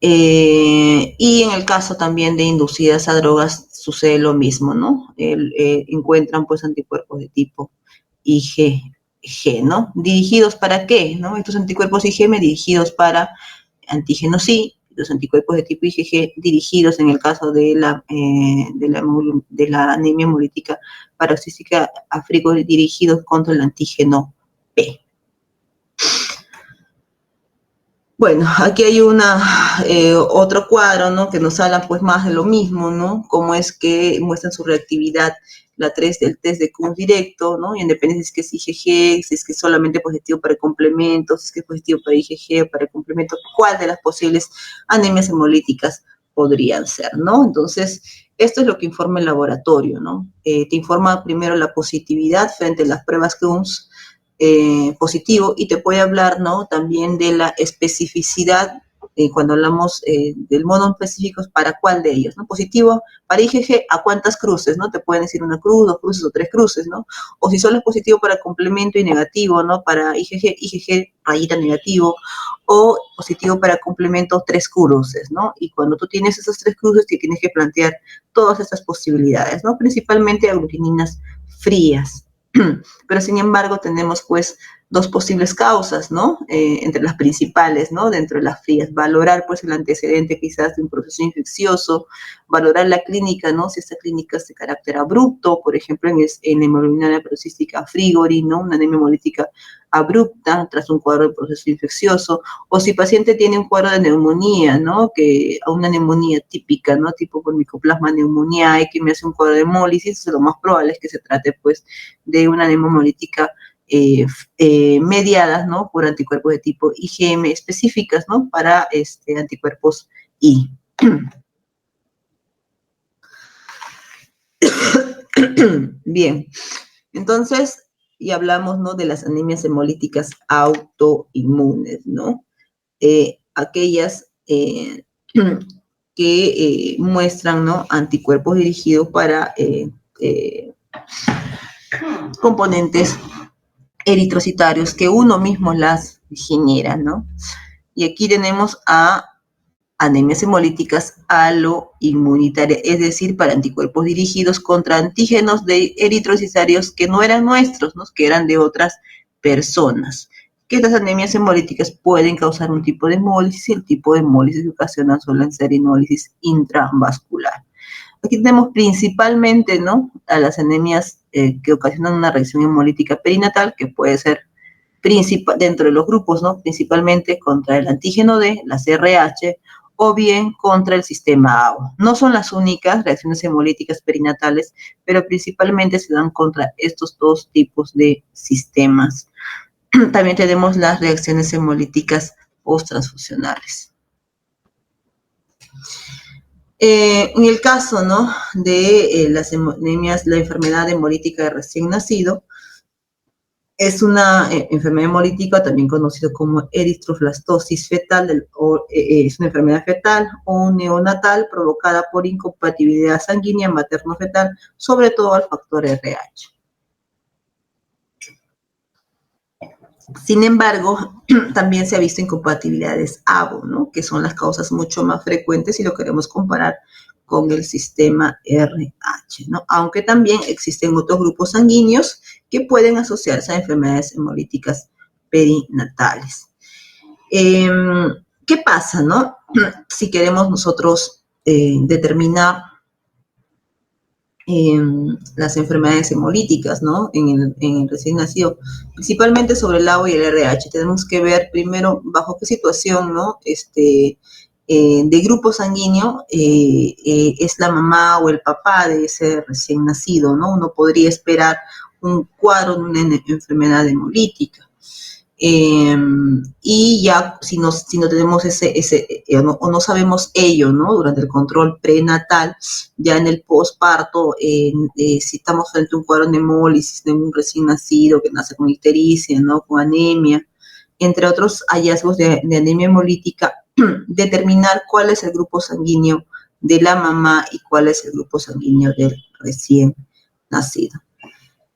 Y en el caso también de inducidas a drogas sucede lo mismo, ¿no? Encuentran pues anticuerpos de tipo IgG, ¿no? ¿Dirigidos para qué? ¿No? Estos anticuerpos IgM dirigidos para antígenos sí, los anticuerpos de tipo IgG dirigidos en el caso de la anemia hemolítica paroxística a frigori dirigidos contra el antígeno P. Bueno, aquí hay otro cuadro, ¿no?, que nos habla pues más de lo mismo, ¿no? Cómo es que muestran su reactividad la 3 del test de Coombs directo, ¿no? Y en dependencia si es que es IgG, si es que es solamente positivo para el complemento, si es que es positivo para IgG, para el complemento, cuál de las posibles anemias hemolíticas podrían ser, ¿no? Entonces, esto es lo que informa el laboratorio, ¿no? Te informa primero la positividad frente a las pruebas Coombs, positivo, y te puede hablar, ¿no?, también de la especificidad, cuando hablamos del mono específico, ¿para cuál de ellos? ¿No? Positivo para IgG, ¿a cuántas cruces? ¿No? Te pueden decir una cruz, 2 cruces o 3 cruces, ¿no? O si solo es positivo para complemento y negativo, ¿no? Para IgG rayita negativo, o positivo para complemento 3 cruces, ¿no? Y cuando tú tienes esas 3 cruces, te tienes que plantear todas estas posibilidades, ¿no? Principalmente aglutininas frías. Pero sin embargo tenemos pues 2 posibles causas, ¿no? Entre las principales, ¿no? Dentro de las frías, valorar pues el antecedente quizás de un proceso infeccioso, valorar la clínica, ¿no? Si esta clínica es de carácter abrupto, por ejemplo en hemoglobinuria paroxística frigori, ¿no? Una anemia hemolítica abrupta tras un cuadro de proceso infeccioso, o si el paciente tiene un cuadro de neumonía, ¿no? Una neumonía típica, ¿no? Tipo por micoplasma neumoniae, que me hace un cuadro de hemólisis, lo más probable es que se trate pues de una anemia hemolítica mediadas, ¿no?, por anticuerpos de tipo IgM específicas, ¿no?, para anticuerpos I. Bien, entonces, y hablamos, ¿no?, de las anemias hemolíticas autoinmunes, ¿no? Aquellas que muestran, ¿no?, anticuerpos dirigidos para componentes eritrocitarios que uno mismo las genera, ¿no? Y aquí tenemos a anemias hemolíticas aloinmunitarias, es decir, para anticuerpos dirigidos contra antígenos de eritrocitarios que no eran nuestros, ¿no?, que eran de otras personas. Que estas anemias hemolíticas pueden causar un tipo de hemólisis, y el tipo de hemólisis que ocasiona suelen ser hemólisis intravascular. Aquí tenemos principalmente, ¿no?, a las anemias que ocasionan una reacción hemolítica perinatal, que puede ser dentro de los grupos, ¿no?, principalmente contra el antígeno D, la CRH, o bien contra el sistema ABO. No son las únicas reacciones hemolíticas perinatales, pero principalmente se dan contra estos 2 tipos de sistemas. También tenemos las reacciones hemolíticas posttransfusionales. En el caso, ¿no?, de las anemias, la enfermedad hemolítica de recién nacido, es una enfermedad hemolítica también conocida como eritroblastosis fetal, es una enfermedad fetal o neonatal provocada por incompatibilidad sanguínea materno-fetal, sobre todo al factor RH. Sin embargo, también se ha visto incompatibilidades ABO, ¿no?, que son las causas mucho más frecuentes si lo queremos comparar con el sistema RH, ¿no? Aunque también existen otros grupos sanguíneos que pueden asociarse a enfermedades hemolíticas perinatales. ¿Qué pasa, no?, si queremos nosotros determinar las enfermedades hemolíticas, ¿no?, en el recién nacido, principalmente sobre el ABO y el RH. Tenemos que ver primero bajo qué situación, ¿no?, de grupo sanguíneo es la mamá o el papá de ese recién nacido, ¿no? Uno podría esperar un cuadro de una enfermedad hemolítica. Y ya si no tenemos o no sabemos ello, ¿no? Durante el control prenatal, ya en el posparto, si estamos frente a un cuadro de hemólisis de un recién nacido que nace con ictericia, ¿no? Con anemia, entre otros hallazgos de anemia hemolítica, determinar cuál es el grupo sanguíneo de la mamá y cuál es el grupo sanguíneo del recién nacido.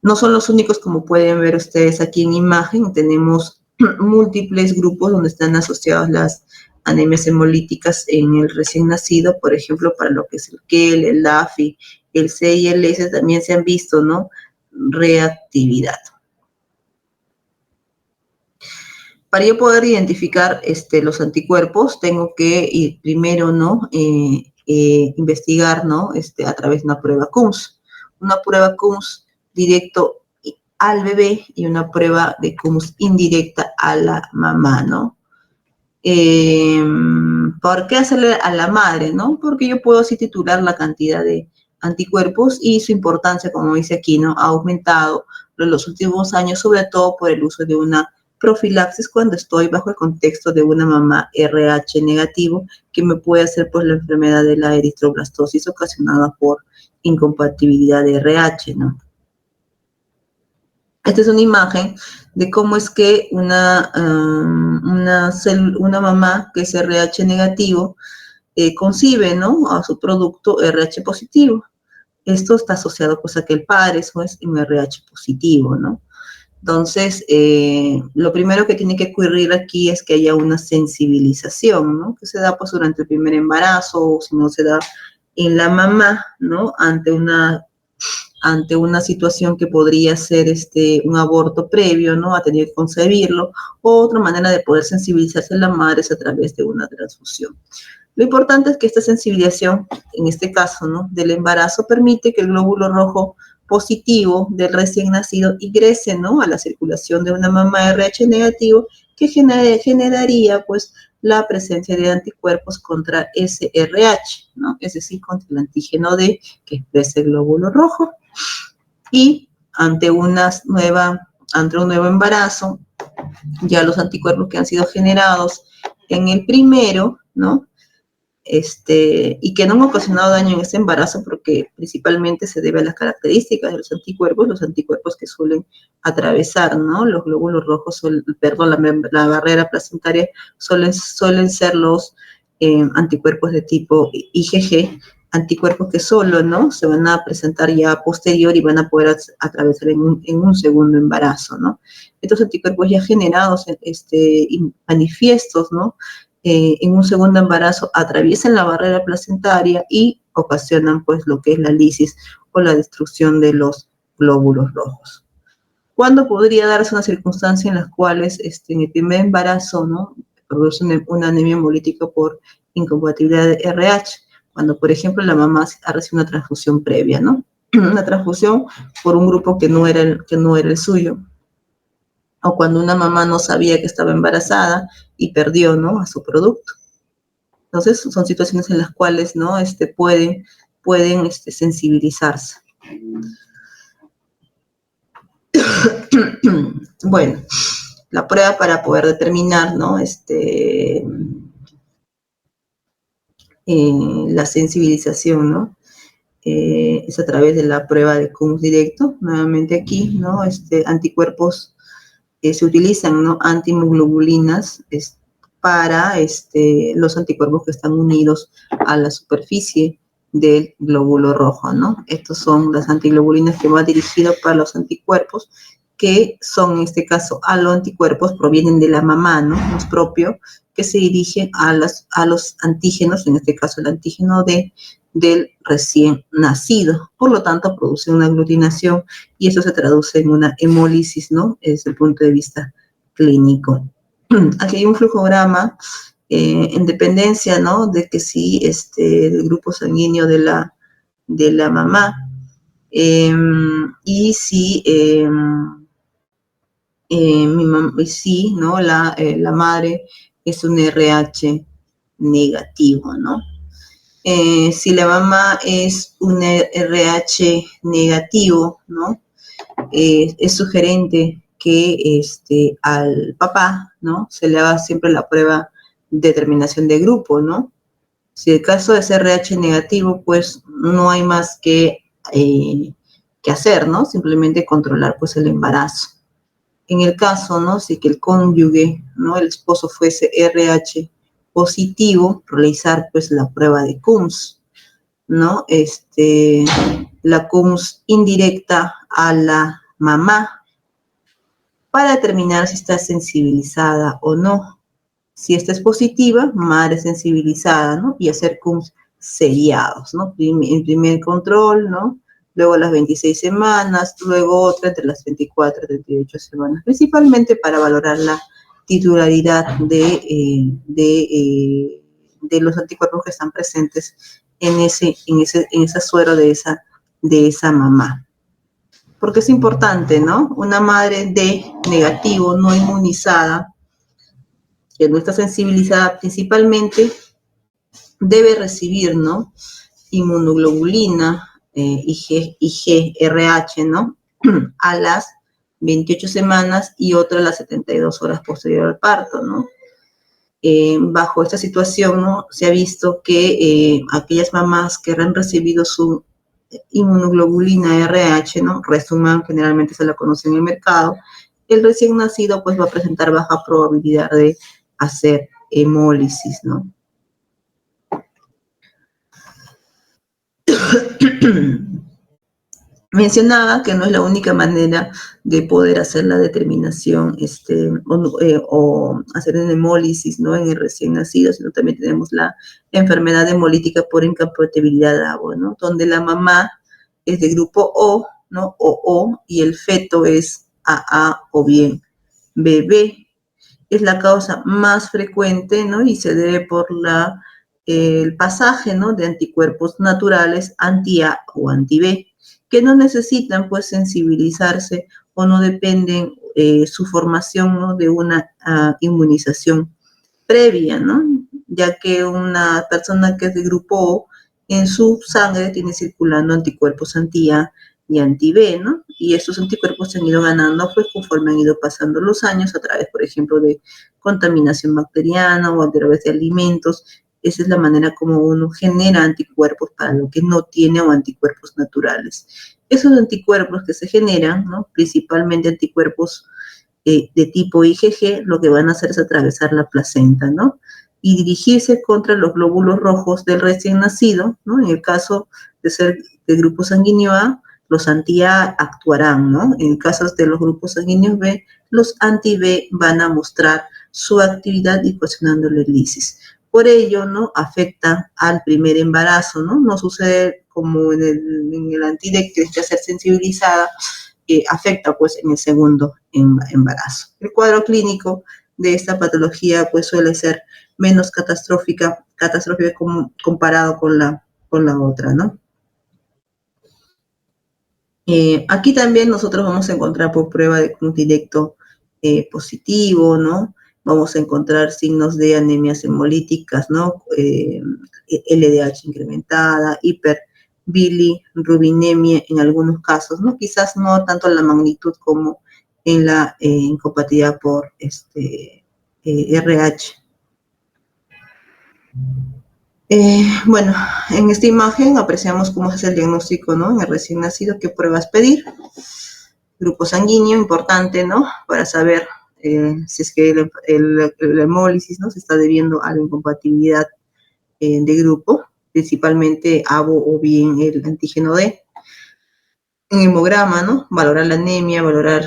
No son los únicos, como pueden ver ustedes aquí en imagen, tenemos múltiples grupos donde están asociadas las anemias hemolíticas en el recién nacido, por ejemplo, para lo que es el KEL, el LAFI, el C y el S también se han visto, ¿no? Reactividad. Para yo poder identificar los anticuerpos, tengo que primero, ¿no? Investigar, ¿no? A través de una prueba Coombs. Una prueba Coombs directo al bebé y una prueba de Coombs indirecta a la mamá, ¿no? ¿Por qué hacerle a la madre, no? Porque yo puedo así titular la cantidad de anticuerpos y su importancia, como dice aquí, ¿no? Ha aumentado en los últimos años, sobre todo por el uso de una profilaxis cuando estoy bajo el contexto de una mamá RH negativo que me puede hacer pues la enfermedad de la eritroblastosis ocasionada por incompatibilidad de RH, ¿no? Esta es una imagen de cómo es que una mamá que es RH negativo concibe, ¿no? A su producto RH positivo. Esto está asociado pues a que el padre es un RH positivo, ¿no? Entonces, lo primero que tiene que ocurrir aquí es que haya una sensibilización, ¿no? Que se da pues durante el primer embarazo o si no se da en la mamá, ¿no? Ante una situación que podría ser un aborto previo, ¿no? A tener que concebirlo, o otra manera de poder sensibilizarse a la madre es a través de una transfusión. Lo importante es que esta sensibilización, en este caso, ¿no? Del embarazo, permite que el glóbulo rojo positivo del recién nacido ingrese, ¿no? A la circulación de una mamá RH negativo que generaría, pues, la presencia de anticuerpos contra SRH, ¿no? Es decir, contra el antígeno D que expresa el glóbulo rojo. Y ante un nuevo embarazo, ya los anticuerpos que han sido generados en el primero, ¿no? Y que no han ocasionado daño en este embarazo porque principalmente se debe a las características de los anticuerpos que suelen atravesar, ¿no? Los glóbulos rojos, la barrera placentaria suelen ser los anticuerpos de tipo IgG, anticuerpos que solo, ¿no? Se van a presentar ya posterior y van a poder atravesar en un segundo embarazo, ¿no? Estos anticuerpos ya generados, manifiestos, ¿no? En un segundo embarazo atraviesan la barrera placentaria y ocasionan pues lo que es la lisis o la destrucción de los glóbulos rojos. ¿Cuándo podría darse una circunstancia en las cuales en el primer embarazo, ¿no? Produce una anemia hemolítica por incompatibilidad de RH? Cuando, por ejemplo, la mamá ha recibido una transfusión previa, ¿no? Una transfusión por un grupo que no era el suyo. O cuando una mamá no sabía que estaba embarazada y perdió, ¿no? A su producto. Entonces, son situaciones en las cuales, ¿no? Pueden sensibilizarse. Bueno, la prueba para poder determinar, ¿no? La sensibilización, ¿no? Es a través de la prueba de Coombs directo. Nuevamente aquí, ¿no? Anticuerpos se utilizan, ¿no? Antimuglobulinas para los anticuerpos que están unidos a la superficie del glóbulo rojo, ¿no? Estos son las antiglobulinas que van dirigidas para los anticuerpos, que son, en este caso, aloanticuerpos, provienen de la mamá, ¿no? Los propios, que se dirigen a los antígenos, en este caso el antígeno D, del recién nacido. Por lo tanto, producen una aglutinación y eso se traduce en una hemólisis, ¿no? Desde el punto de vista clínico. Aquí hay un flujograma en dependencia, ¿no? De que sí, el grupo sanguíneo de la mamá y si sí, ¿no? La madre es un RH negativo, ¿no? Si la mamá es un RH negativo, ¿no? Es sugerente que al papá, ¿no? Se le haga siempre la prueba de determinación de grupo, ¿no? Si el caso es RH negativo, pues no hay más que hacer, ¿no? Simplemente controlar, pues, el embarazo. En el caso, ¿no? Si que el cónyuge, ¿no? El esposo fuese RH positivo, realizar, pues, la prueba de Coombs, ¿no? La Coombs indirecta a la mamá para determinar si está sensibilizada o no. Si esta es positiva, madre sensibilizada, ¿no? Y hacer Coombs seriados, ¿no? En primer control, ¿no? Luego las 26 semanas, luego otra entre las 24 y 38 semanas, principalmente para valorar la titularidad de los anticuerpos que están presentes en ese suero de esa mamá. Porque es importante, ¿no? Una madre de negativo, no inmunizada, que no está sensibilizada principalmente, debe recibir, ¿no? Inmunoglobulina, IgRH, ¿no? A las 28 semanas y otra a las 72 horas posterior al parto, ¿no? Bajo esta situación, ¿no? Se ha visto que aquellas mamás que han recibido su inmunoglobulina RH, ¿no? Resuman, generalmente se la conoce en el mercado, el recién nacido pues va a presentar baja probabilidad de hacer hemólisis, ¿no? Mencionaba que no es la única manera de poder hacer la determinación o hacer una hemólisis, ¿no? En el recién nacido, sino también tenemos la enfermedad hemolítica por incompatibilidad de agua, ¿no? Donde la mamá es de grupo O, ¿no? O, y el feto es AA o bien BB. Es la causa más frecuente, ¿no? Y se debe por el pasaje, ¿no? De anticuerpos naturales anti-A o anti-B, que no necesitan, pues, sensibilizarse o no dependen su formación, ¿no? De una inmunización previa, ¿no? Ya que una persona que es de grupo O, en su sangre tiene circulando anticuerpos anti-A y anti-B, ¿no? Y estos anticuerpos se han ido ganando, pues, conforme han ido pasando los años a través, por ejemplo, de contaminación bacteriana o a través de alimentos. Esa es la manera como uno genera anticuerpos para lo que no tiene o anticuerpos naturales. Esos anticuerpos que se generan, ¿no? Principalmente anticuerpos de tipo IgG, lo que van a hacer es atravesar la placenta, ¿no? Y dirigirse contra los glóbulos rojos del recién nacido, ¿no? En el caso de ser de grupo sanguíneo A, los anti-A actuarán, ¿no? En casos de los grupos sanguíneos B, los anti-B van a mostrar su actividad y ocasionando la lisis. Por ello, ¿no? Afecta al primer embarazo, ¿no? No sucede como en el anti-D, que es de ser sensibilizada, afecta pues en el segundo embarazo. El cuadro clínico de esta patología pues suele ser menos catastrófica comparado con la otra, ¿no? Aquí también nosotros vamos a encontrar por prueba de Coombs directo positivo, ¿no? Vamos a encontrar signos de anemias hemolíticas, ¿no? LDH incrementada, hiperbilirrubinemia en algunos casos, ¿no? Quizás no tanto la magnitud como en la incompatibilidad por RH. Bueno, en esta imagen apreciamos cómo es el diagnóstico, ¿no? En el recién nacido, qué pruebas pedir. Grupo sanguíneo, importante, ¿no? Para saber si es que la hemólisis, ¿no? Se está debiendo a la incompatibilidad de grupo, principalmente ABO o bien el antígeno D. En hemograma, ¿no? Valorar la anemia, valorar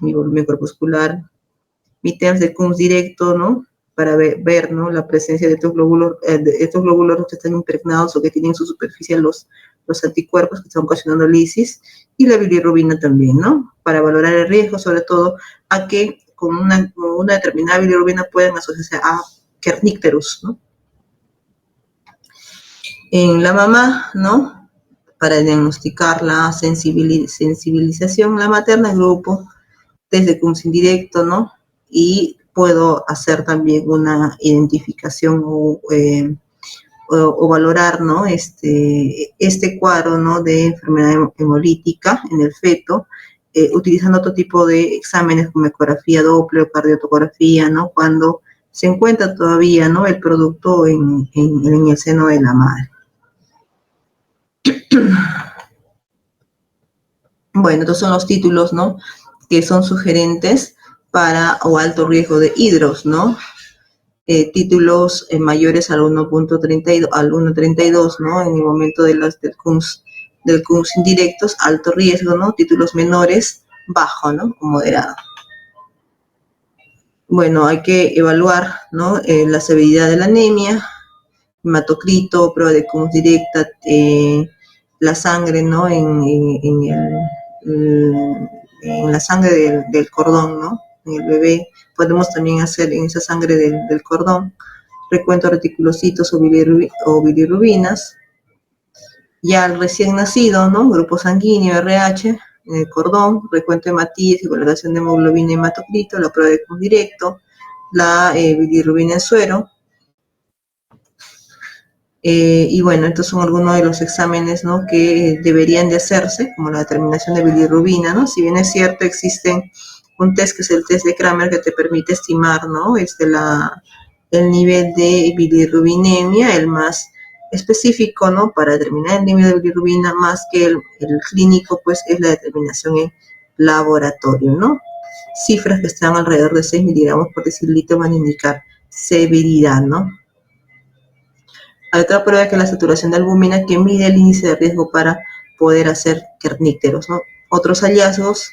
mi volumen corpuscular, mi test de Coombs directo, ¿no? Para ver, ¿no? La presencia de estos glóbulos que están impregnados o que tienen en su superficie los anticuerpos que están ocasionando lisis, y la bilirrubina también, ¿no? Para valorar el riesgo, sobre todo, a que con una determinada bilirrubina pueden asociarse a kernicterus, ¿no? En la mamá, ¿no? Para diagnosticar la sensibilización, la materna, el grupo, desde Coombs indirecto, ¿no? Y puedo hacer también una identificación o valorar, ¿no? Este cuadro, ¿no? De enfermedad hemolítica en el feto, utilizando otro tipo de exámenes como ecografía Doppler o cardiotocografía, ¿no? Cuando se encuentra todavía, ¿no? El producto en el seno de la madre. Bueno, estos son los títulos, ¿no? Que son sugerentes para o alto riesgo de hidros, ¿no? Títulos mayores al 1.32, al 1.32, ¿no? En el momento de las del CUMS indirectos, alto riesgo, ¿no? Títulos menores, bajo, ¿no? O moderado. Bueno, hay que evaluar, ¿no? La severidad de la anemia, hematocrito, prueba de CUMS directa, la sangre, ¿no? En la sangre del cordón, ¿no? En el bebé. Podemos también hacer en esa sangre del cordón recuento de reticulocitos o bilirrubinas. Ya al recién nacido, ¿no? Grupo sanguíneo, RH, en el cordón, recuento de Matías y valoración de hemoglobina y hematocrito, la prueba de CUMS directo, la bilirrubina en suero. Y bueno, estos son algunos de los exámenes, ¿no? Que deberían de hacerse, como la determinación de bilirrubina, ¿no? Si bien es cierto, existen un test que es el test de Kramer que te permite estimar, ¿no? El nivel de bilirrubinemia, el más específico, ¿no? Para determinar el nivel de bilirrubina, más que el clínico, pues es la determinación en laboratorio, ¿no? Cifras que están alrededor de 6 miligramos por decilitro van a indicar severidad, ¿no? Hay otra prueba que es la saturación de albúmina que mide el índice de riesgo para poder hacer kernícteros, ¿no? Otros hallazgos,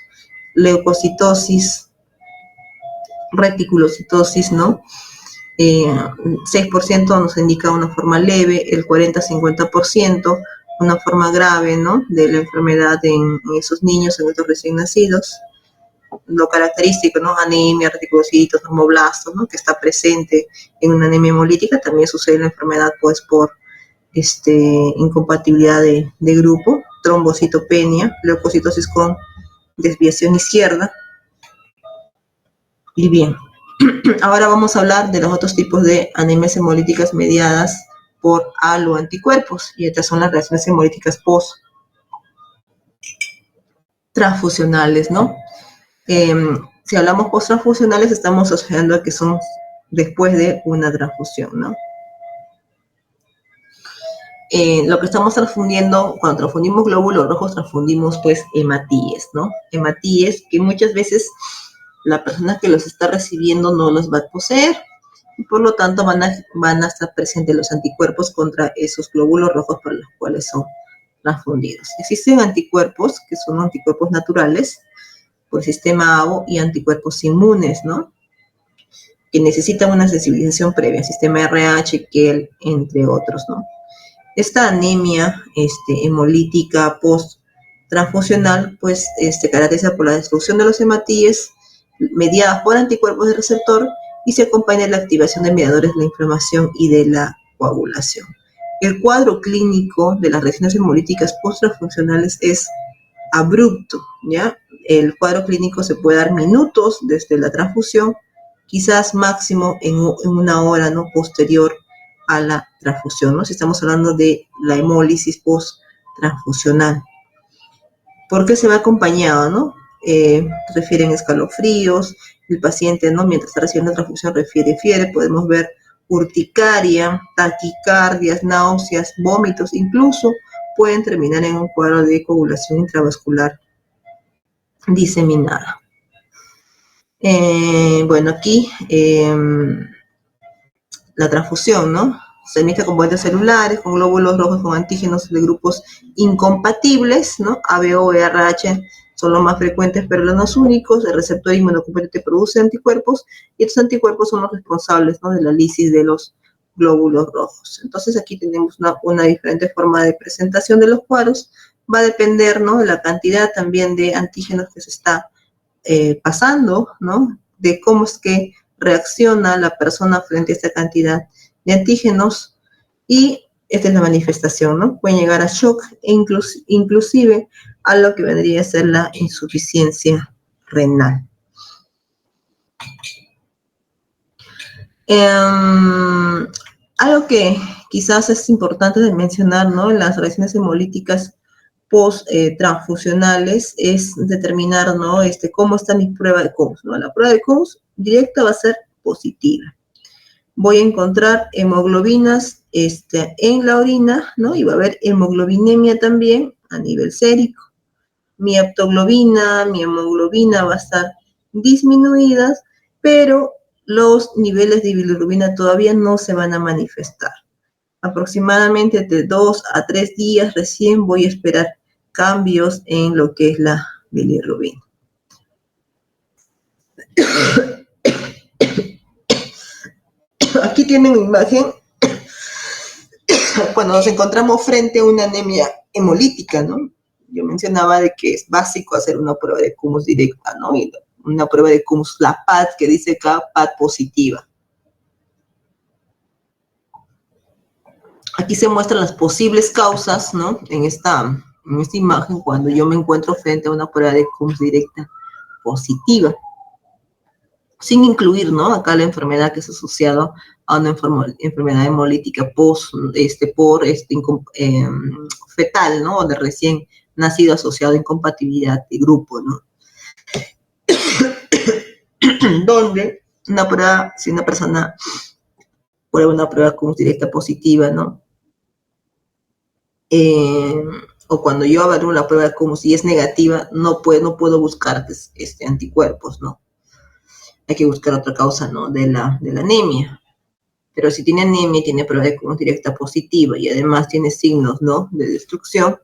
leucocitosis, reticulocitosis, ¿no? 6% nos indica una forma leve, el 40-50% una forma grave, ¿no? De la enfermedad en esos niños, en estos recién nacidos. Lo característico, ¿no? Anemia, reticulocitos, normoblastos, ¿no? Que está presente en una anemia hemolítica. También sucede en la enfermedad, pues, por incompatibilidad de grupo, trombocitopenia, leucocitosis con desviación izquierda. Y bien, ahora vamos a hablar de los otros tipos de anemias hemolíticas mediadas por aloanticuerpos, y estas son las reacciones hemolíticas post-transfusionales, ¿no? Si hablamos post-transfusionales, estamos asociando a que son después de una transfusión, ¿no? Lo que estamos transfundiendo, cuando transfundimos glóbulos rojos, transfundimos pues hematíes, ¿no? Hematíes que muchas veces la persona que los está recibiendo no los va a poseer, y por lo tanto van a estar presentes los anticuerpos contra esos glóbulos rojos por los cuales son transfundidos. Existen anticuerpos que son anticuerpos naturales por el sistema ABO y anticuerpos inmunes, ¿no? Que necesitan una sensibilización previa, sistema RH, KEL, entre otros, ¿no? Esta anemia hemolítica post-transfusional, pues, caracteriza por la destrucción de los hematíes mediadas por anticuerpos de receptor y se acompaña de la activación de mediadores de la inflamación y de la coagulación. El cuadro clínico de las reacciones hemolíticas post-transfusionales es abrupto, ¿ya? El cuadro clínico se puede dar minutos desde la transfusión, quizás máximo en una hora, ¿no? Posterior a la transfusión, ¿no? Si estamos hablando de la hemólisis post-transfusional. ¿Por qué se va acompañado, no? Refieren escalofríos, el paciente, ¿no? Mientras está recibiendo la transfusión refiere fiebre, podemos ver urticaria, taquicardias, náuseas, vómitos, incluso pueden terminar en un cuadro de coagulación intravascular diseminada. Bueno, aquí la transfusión, ¿no? Se administra con componentes celulares, con glóbulos rojos, con antígenos de grupos incompatibles, ¿no? ABO y RH son los más frecuentes, pero no los únicos. El receptor inmunocompetente produce anticuerpos y estos anticuerpos son los responsables, ¿no? De la lisis de los glóbulos rojos. Entonces aquí tenemos una diferente forma de presentación de los cuadros. Va a depender, ¿no? De la cantidad también de antígenos que se está pasando, ¿no? De cómo es que reacciona la persona frente a esta cantidad de antígenos, y esta es la manifestación, ¿no? Pueden llegar a shock e inclusive a lo que vendría a ser la insuficiencia renal. Algo que quizás es importante de mencionar, ¿no? En las reacciones hemolíticas post-transfusionales es determinar, ¿no? Cómo está mi prueba de Combs, ¿no? La prueba de Combs directa va a ser positiva. Voy a encontrar hemoglobinas en la orina, ¿no? Y va a haber hemoglobinemia también a nivel sérico. Mi hemoglobina va a estar disminuidas, pero los niveles de bilirrubina todavía no se van a manifestar. Aproximadamente de 2 a 3 días recién voy a esperar cambios en lo que es la bilirrubina. Aquí tienen una imagen cuando nos encontramos frente a una anemia hemolítica, ¿no? Yo mencionaba de que es básico hacer una prueba de Cummus directa, ¿no? Y una prueba de Cummus, la PAD, que dice acá PAD positiva. Aquí se muestran las posibles causas, ¿no? En esta imagen, cuando yo me encuentro frente a una prueba de Cummus directa positiva, sin incluir, ¿no? Acá la enfermedad que es asociada a una enfermedad hemolítica fetal, ¿no? O de recién nacido asociado a incompatibilidad de grupo, ¿no? Donde si una persona prueba una prueba Cummus directa positiva, ¿no? O cuando yo evalúo la prueba de Cummus y es negativa, no puedo buscar anticuerpos, ¿no? Hay que buscar otra causa, ¿no? De la anemia. Pero si tiene anemia y tiene prueba de Cummus directa positiva y además tiene signos, ¿no? De destrucción,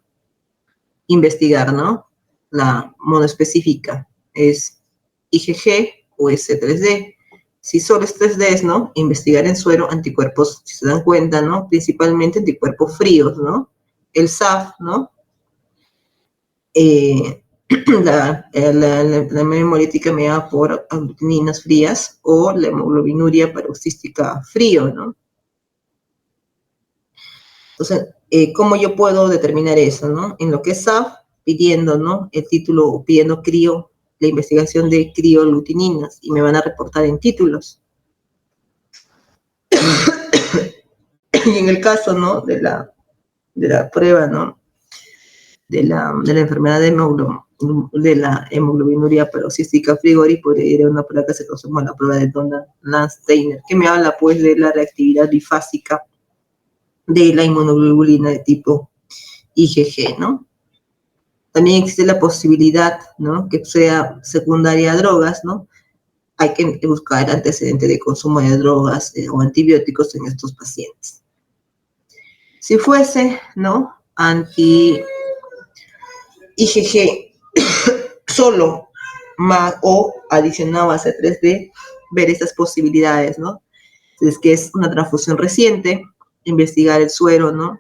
investigar, ¿no? La monoespecífica es IgG o S3D. Si solo es 3D, ¿no? Investigar en suero anticuerpos, si se dan cuenta, ¿no? Principalmente anticuerpos fríos, ¿no? El SAF, ¿no? La hemolítica mediada por aglutininas frías o la hemoglobinuria paroxística frío, ¿no? Entonces, ¿cómo yo puedo determinar eso, no? En lo que es SAF, pidiendo, ¿no? El título, pidiendo la investigación de crioaglutininas, y me van a reportar en títulos. Y en el caso, ¿no? De la prueba, ¿no? De la enfermedad de la hemoglobinuria paroxística frigori, podría ir a una prueba que se consuma la prueba de Donner-Landsteiner, que me habla, pues, de la reactividad bifásica de la inmunoglobulina de tipo IgG, ¿no? También existe la posibilidad, ¿no? Que sea secundaria a drogas, ¿no? Hay que buscar antecedentes de consumo de drogas o antibióticos en estos pacientes. Si fuese, ¿no? Anti-IgG solo o adicionado a C3D, ver esas posibilidades, ¿no? Si es que es una transfusión reciente, investigar el suero, ¿no?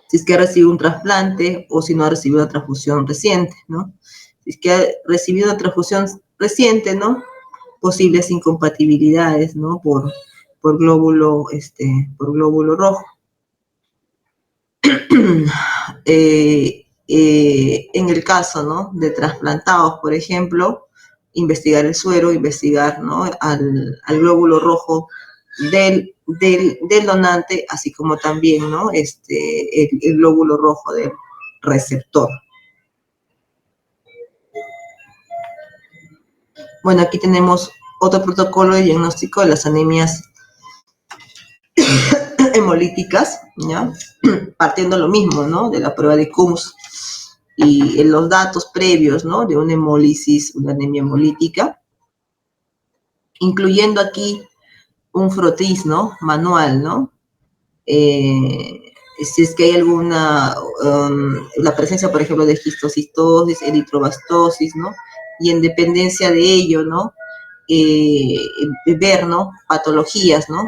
Si es que ha recibido un trasplante o si no ha recibido una transfusión reciente, ¿no? Si es que ha recibido una transfusión reciente, ¿no? Posibles incompatibilidades, ¿no? Por glóbulo rojo. En el caso, ¿no? De trasplantados, por ejemplo, investigar el suero, investigar, ¿no? al glóbulo rojo del donante, así como también, ¿no? El glóbulo rojo del receptor. Bueno, aquí tenemos otro protocolo de diagnóstico de las anemias hemolíticas, ¿ya? Partiendo lo mismo, ¿no? De la prueba de Cummus y los datos previos, ¿no? De una hemólisis, una anemia hemolítica, incluyendo aquí un frotis, ¿no? Manual, ¿no? Si es que hay alguna, la presencia, por ejemplo, de histocistosis, eritrobastosis, ¿no? Y en dependencia de ello, ¿no? Ver, ¿no? Patologías, ¿no?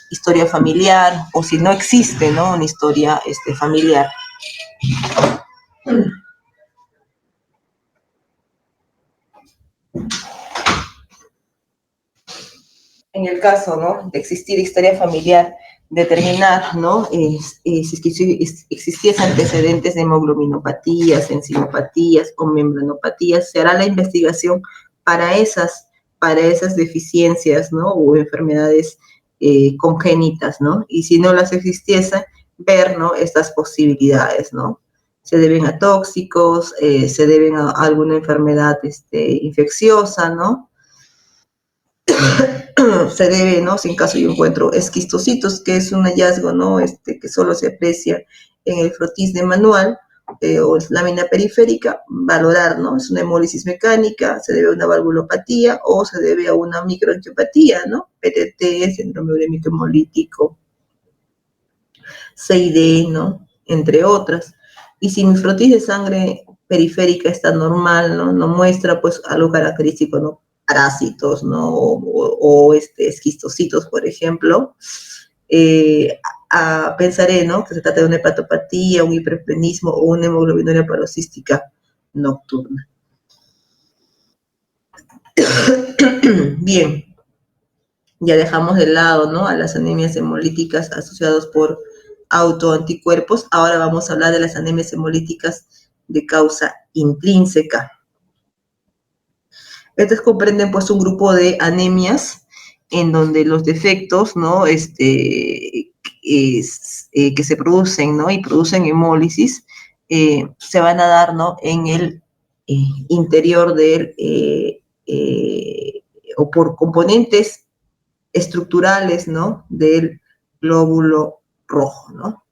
Historia familiar, o si no existe, ¿no? Una historia familiar. En el caso, ¿no? De existir historia familiar, determinar, ¿no? Si existiesen antecedentes de hemoglobinopatías, enzimopatías o membranopatías, se hará la investigación para esas para esas deficiencias, ¿no? O enfermedades congénitas, ¿no? Y si no las existiesen, ver, ¿no? Estas posibilidades, ¿no? Se deben a tóxicos, se deben a alguna enfermedad infecciosa, ¿no? Se debe, ¿no? Si en caso yo encuentro esquistocitos, que es un hallazgo, ¿no? Que solo se aprecia en el frotis manual, o lámina periférica, valorar, ¿no? Es una hemólisis mecánica, se debe a una valvulopatía o se debe a una microangiopatía, ¿no? PTT, síndrome urémico hemolítico, CID, ¿no? Entre otras. Y si mi frotis de sangre periférica está normal, ¿no? No muestra, pues, algo característico, ¿no? Parásitos, ¿no? O esquistocitos, por ejemplo, pensaré, ¿no? Que se trata de una hepatopatía, un hiperplenismo o una hemoglobinuria paroxística nocturna. Bien, ya dejamos de lado, ¿no? A las anemias hemolíticas asociadas por autoanticuerpos. Ahora vamos a hablar de las anemias hemolíticas de causa intrínseca. Estas comprenden, pues, un grupo de anemias en donde los defectos, ¿no? Que se producen, ¿no? Y producen hemólisis, se van a dar, ¿no? En el interior del, o por componentes estructurales, ¿no? Del glóbulo rojo, ¿no?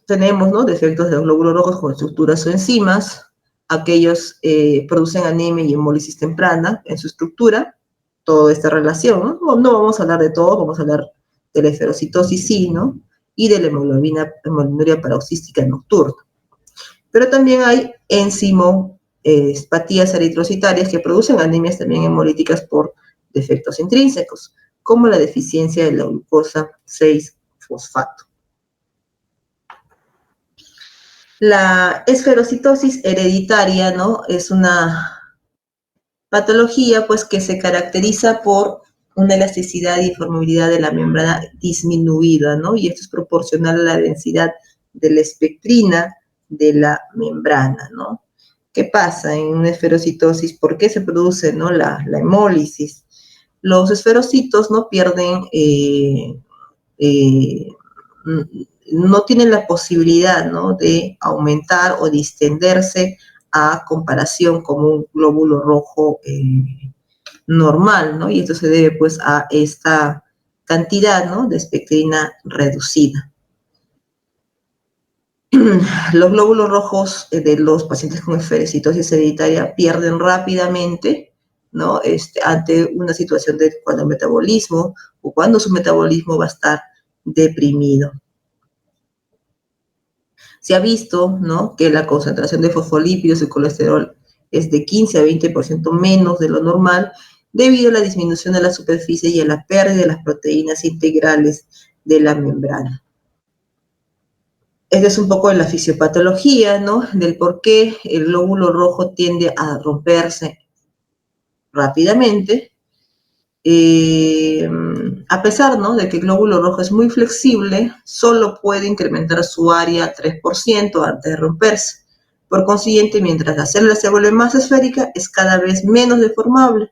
Tenemos, ¿no? Defectos de los glóbulos rojos con estructuras o enzimas. Aquellos producen anemia y hemólisis temprana en su estructura. Toda esta relación, ¿no? No vamos a hablar de todo, vamos a hablar de la esferocitosis, sí, ¿no? Y de la hemoglobinuria paroxística nocturna. Pero también hay enzimopatías eritrocitarias que producen anemias también hemolíticas por defectos intrínsecos, como la deficiencia de la glucosa 6-fosfato. La esferocitosis hereditaria, ¿no? Es una patología, pues, que se caracteriza por una elasticidad y formabilidad de la membrana disminuida, ¿no? Y esto es proporcional a la densidad de la espectrina de la membrana, ¿no? ¿Qué pasa en una esferocitosis? ¿Por qué se produce, ¿no? la hemólisis? Los esferocitos no pierden, no tienen la posibilidad, ¿no? De aumentar o distenderse a comparación con un glóbulo rojo normal, ¿no? Y esto se debe, pues, a esta cantidad, ¿no? De espectrina reducida. Los glóbulos rojos de los pacientes con esferocitosis hereditaria pierden rápidamente, ¿no? Ante una situación de cuando el metabolismo o cuando su metabolismo va a estar deprimido. Se ha visto, ¿no? Que la concentración de fosfolípidos y colesterol es de 15 a 20% menos de lo normal debido a la disminución de la superficie y a la pérdida de las proteínas integrales de la membrana. Esta es un poco de la fisiopatología, ¿no? Del por qué el glóbulo rojo tiende a romperse rápidamente. A pesar, ¿no? De que el glóbulo rojo es muy flexible, solo puede incrementar su área 3% antes de romperse. Por consiguiente, mientras la célula se vuelve más esférica, es cada vez menos deformable.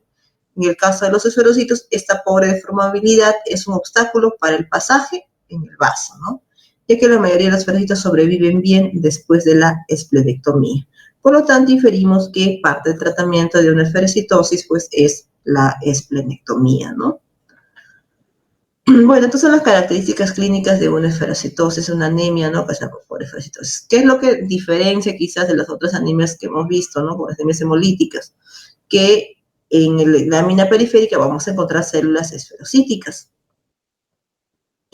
En el caso de los esferocitos, esta pobre deformabilidad es un obstáculo para el pasaje en el vaso, ¿no? Ya que la mayoría de los esferocitos sobreviven bien después de la esplenectomía. Por lo tanto, inferimos que parte del tratamiento de una esferocitosis, pues, es la esplenectomía, ¿no? Bueno, estas son las características clínicas de una esferocitosis, una anemia, ¿no? Que es por esferocitosis. ¿Qué es lo que diferencia quizás de las otras anemias que hemos visto, ¿no? Con las anemias hemolíticas? Que en la lámina periférica vamos a encontrar células esferocíticas.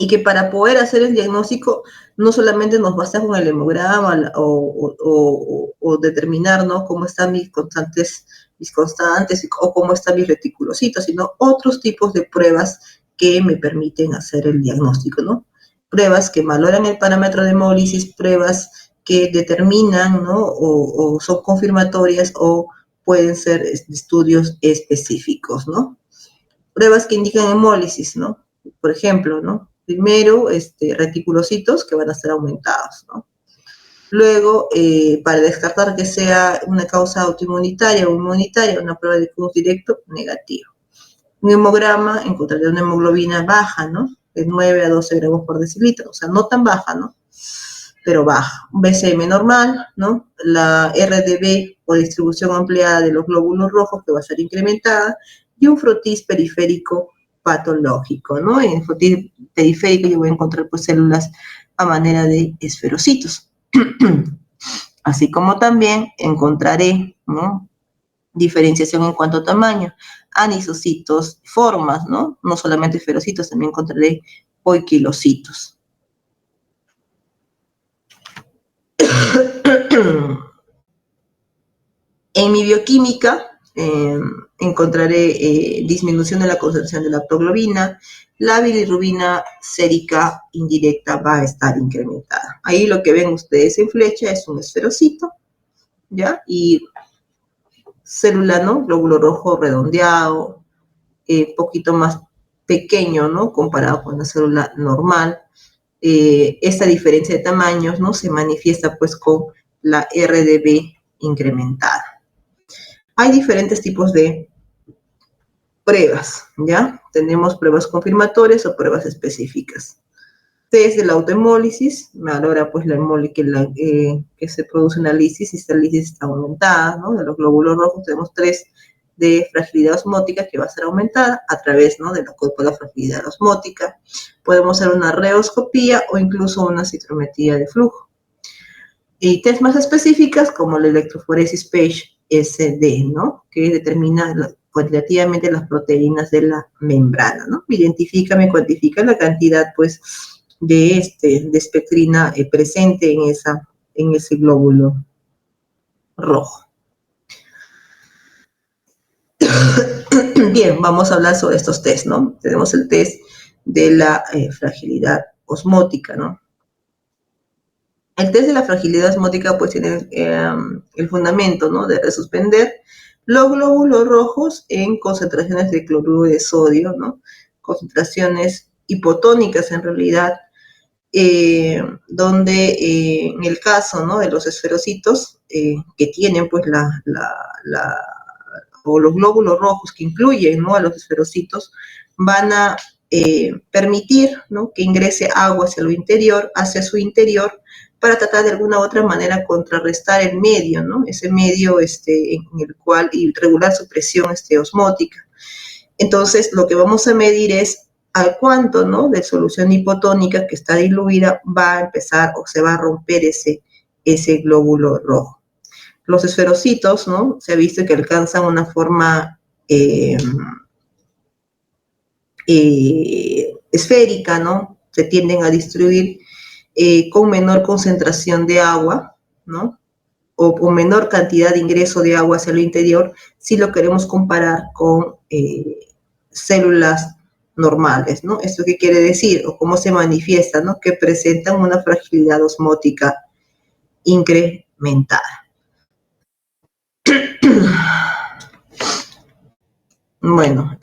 Y que para poder hacer el diagnóstico no solamente nos basta con el hemograma o determinar, ¿no? Cómo están mis constantes o cómo están mis reticulocitos, sino otros tipos de pruebas que me permiten hacer el diagnóstico, ¿no? Pruebas que valoran el parámetro de hemólisis, pruebas que determinan, ¿no? O son confirmatorias o pueden ser estudios específicos, ¿no? Pruebas que indican hemólisis, ¿no? Por ejemplo, ¿no? Primero, reticulocitos que van a ser aumentados, ¿no? Luego, para descartar que sea una causa autoinmunitaria o inmunitaria, una prueba de cruz directo, negativo. Un hemograma, encontraré una hemoglobina baja, ¿no? De 9 a 12 gramos por decilitro, o sea, no tan baja, ¿no? Pero baja. Un BCM normal, ¿no? La RDB o distribución ampliada de los glóbulos rojos que va a ser incrementada y un frotis periférico patológico, ¿no? En el frotis periférico yo voy a encontrar pues células a manera de esferocitos. Así como también encontraré, ¿no?, diferenciación en cuanto a tamaño, anisocitos, formas, ¿no? No solamente esferocitos, también encontraré poiquilocitos. En mi bioquímica encontraré disminución de la concentración de la lactoglobina, la bilirrubina sérica indirecta va a estar incrementada. Ahí lo que ven ustedes en flecha es un esferocito, ¿ya? Y célula, ¿no? Glóbulo rojo redondeado, poquito más pequeño, ¿no? Comparado con la célula normal. Esta diferencia de tamaños, ¿no?, se manifiesta pues con la RDB incrementada. Hay diferentes tipos de pruebas, ¿ya? Tenemos pruebas confirmatorias o pruebas específicas. Test de la autohemólisis, valora pues la hemoglobina que se produce una lisis, y esta lisis está aumentada, ¿no? De los glóbulos rojos tenemos 3 de fragilidad osmótica que va a ser aumentada a través, ¿no?, de la curva de la fragilidad osmótica. Podemos hacer una reoscopía o incluso una citometría de flujo. Y test más específicas como la electroforesis Page-SD, ¿no?, que determina cuantitativamente las proteínas de la membrana, ¿no? Me cuantifica la cantidad, pues, de espectrina presente en ese glóbulo rojo. Bien, vamos a hablar sobre estos test, ¿no? Tenemos el test de la fragilidad osmótica, ¿no? El test de la fragilidad osmótica pues tiene el fundamento, ¿no?, de resuspender los glóbulos rojos en concentraciones de cloruro de sodio, ¿no? Concentraciones hipotónicas en realidad, donde en el caso, ¿no?, de los esferocitos que tienen pues o los glóbulos rojos que incluyen, ¿no?, a los esferocitos, van a permitir, ¿no?, que ingrese agua hacia su interior, para tratar de alguna u otra manera contrarrestar el medio, ¿no?, ese medio en el cual, y regular su presión osmótica. Entonces, lo que vamos a medir es al cuánto, ¿no?, de solución hipotónica que está diluida va a empezar o se va a romper ese glóbulo rojo. Los esferocitos, ¿no?, se ha visto que alcanzan una forma esférica, ¿no? Se tienden a distribuir con menor concentración de agua, ¿no?, o con menor cantidad de ingreso de agua hacia el interior, si lo queremos comparar con células normales, ¿no? ¿Esto qué quiere decir? O cómo se manifiesta, ¿no? Que presentan una fragilidad osmótica incrementada. Bueno,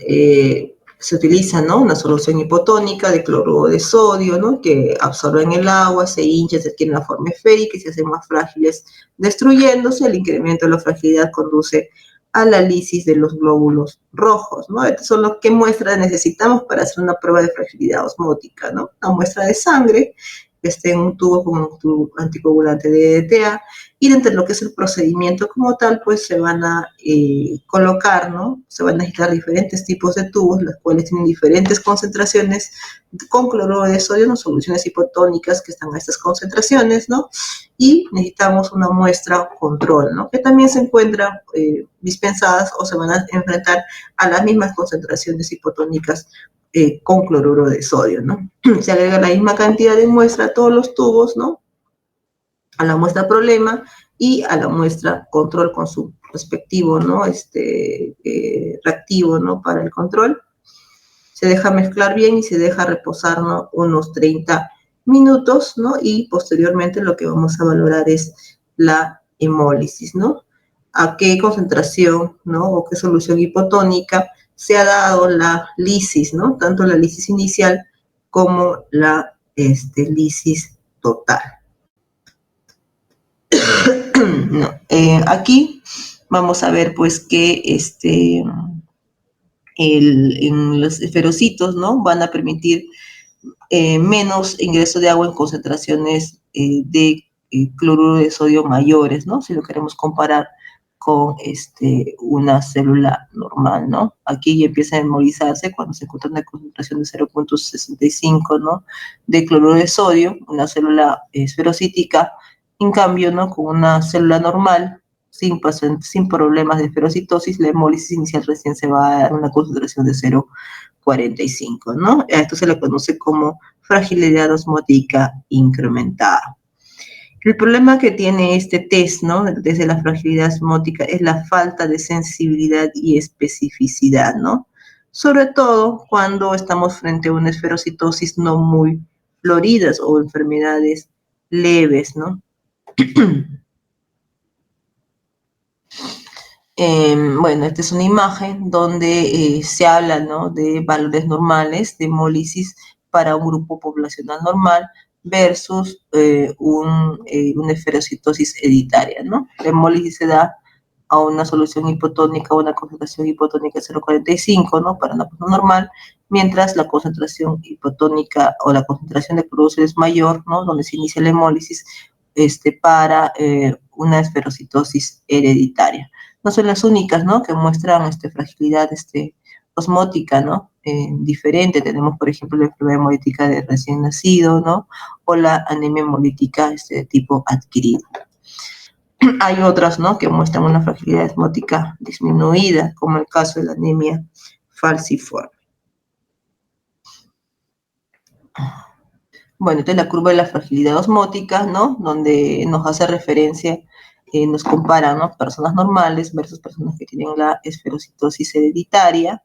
se utiliza, ¿no?, una solución hipotónica de cloruro de sodio, ¿no?, que absorben el agua, se hinchan, se adquieren la forma esférica y se hacen más frágiles, destruyéndose. El incremento de la fragilidad conduce a la lisis de los glóbulos rojos, ¿no? Estos son los que muestras necesitamos para hacer una prueba de fragilidad osmótica, ¿no? Una muestra de sangre que esté en un tubo con un tubo anticoagulante de DTA, y dentro de lo que es el procedimiento como tal, pues se van a colocar, ¿no? Se van a necesitar diferentes tipos de tubos, los cuales tienen diferentes concentraciones con cloruro de sodio, ¿no?, soluciones hipotónicas que están a estas concentraciones, ¿no? Y necesitamos una muestra control, ¿no?, que también se encuentran dispensadas o se van a enfrentar a las mismas concentraciones hipotónicas con cloruro de sodio, ¿no? Se agrega la misma cantidad de muestra a todos los tubos, ¿no?, a la muestra problema y a la muestra control con su respectivo, ¿no?, reactivo, ¿no?, para el control. Se deja mezclar bien y se deja reposar, ¿no?, unos 30 minutos, ¿no? Y posteriormente lo que vamos a valorar es la hemólisis, ¿no? A qué concentración, ¿no?, o qué solución hipotónica se ha dado la lisis, ¿no? Tanto la lisis inicial como la lisis total. No, aquí vamos a ver pues que en los esferocitos, ¿no? Van a permitir menos ingreso de agua en concentraciones de cloruro de sodio mayores, ¿no? Si lo queremos comparar con una célula normal, ¿no? Aquí ya empieza a hemolizarse cuando se encuentra una concentración de 0,65, ¿no? De cloruro de sodio, una célula esferocítica. En cambio, ¿no? Con una célula normal, sin problemas de esferocitosis, la hemólisis inicial recién se va a dar una concentración de 0,45, ¿no? A esto se le conoce como fragilidad osmótica incrementada. El problema que tiene este test, ¿no? Desde la fragilidad osmótica es la falta de sensibilidad y especificidad, ¿no? Sobre todo cuando estamos frente a una esferocitosis no muy floridas o enfermedades leves, ¿no? Bueno, esta es una imagen donde se habla, ¿no? De valores normales de hemólisis para un grupo poblacional normal versus una esferocitosis hereditaria, ¿no? La hemólisis se da a una solución hipotónica o una concentración hipotónica de 0,45, ¿no? Para una persona normal, mientras la concentración hipotónica o la concentración de cloruro es mayor, ¿no? Donde se inicia la hemólisis para una esferocitosis hereditaria. No son las únicas, ¿no? Que muestran fragilidad osmótica, ¿no? Diferente. Tenemos, por ejemplo, la enfermedad hemolítica de recién nacido, ¿no? O la anemia hemolítica de tipo adquirido. Hay otras, ¿no? Que muestran una fragilidad osmótica disminuida, como el caso de la anemia falciforme. Bueno, esta es la curva de la fragilidad osmótica, ¿no? Donde nos hace referencia, nos compara, ¿no? Personas normales versus personas que tienen la esferocitosis hereditaria.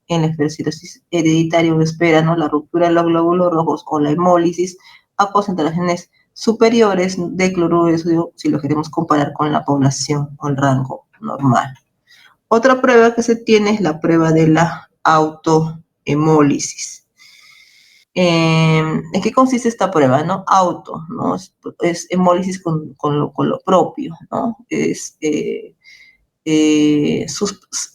En la esferocitosis hereditaria uno espera, ¿no? La ruptura de los glóbulos rojos o la hemólisis a concentraciones superiores de cloruro de sodio si lo queremos comparar con la población o el rango normal. Otra prueba que se tiene es la prueba de la autohemólisis. ¿En qué consiste esta prueba? ¿No? ¿No? Es hemólisis con lo propio, ¿no?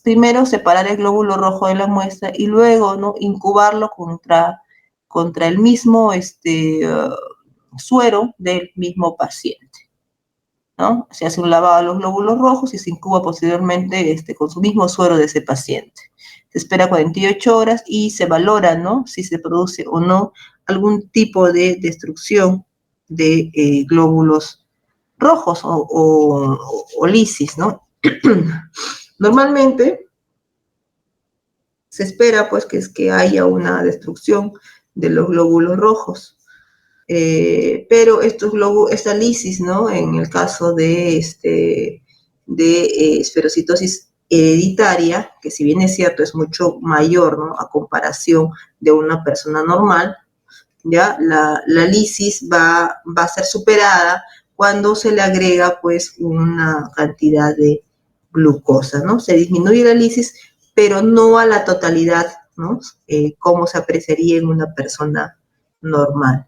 Primero separar el glóbulo rojo de la muestra y luego, ¿no? Incubarlo contra el mismo suero del mismo paciente, ¿no? Se hace un lavado de los glóbulos rojos y se incuba posteriormente con su mismo suero de ese paciente. Se espera 48 horas y se valora, ¿no? Si se produce o no algún tipo de destrucción de glóbulos rojos o lisis, ¿no? Normalmente se espera pues que haya una destrucción de los glóbulos rojos. Pero esta lisis, ¿no? En el caso de esferocitosis hereditaria, que si bien es cierto es mucho mayor, ¿no? A comparación de una persona normal, ¿ya? La lisis va a ser superada cuando se le agrega pues una cantidad de glucosa, ¿no? Se disminuye la lisis, pero no a la totalidad, ¿no? Como se apreciaría en una persona normal.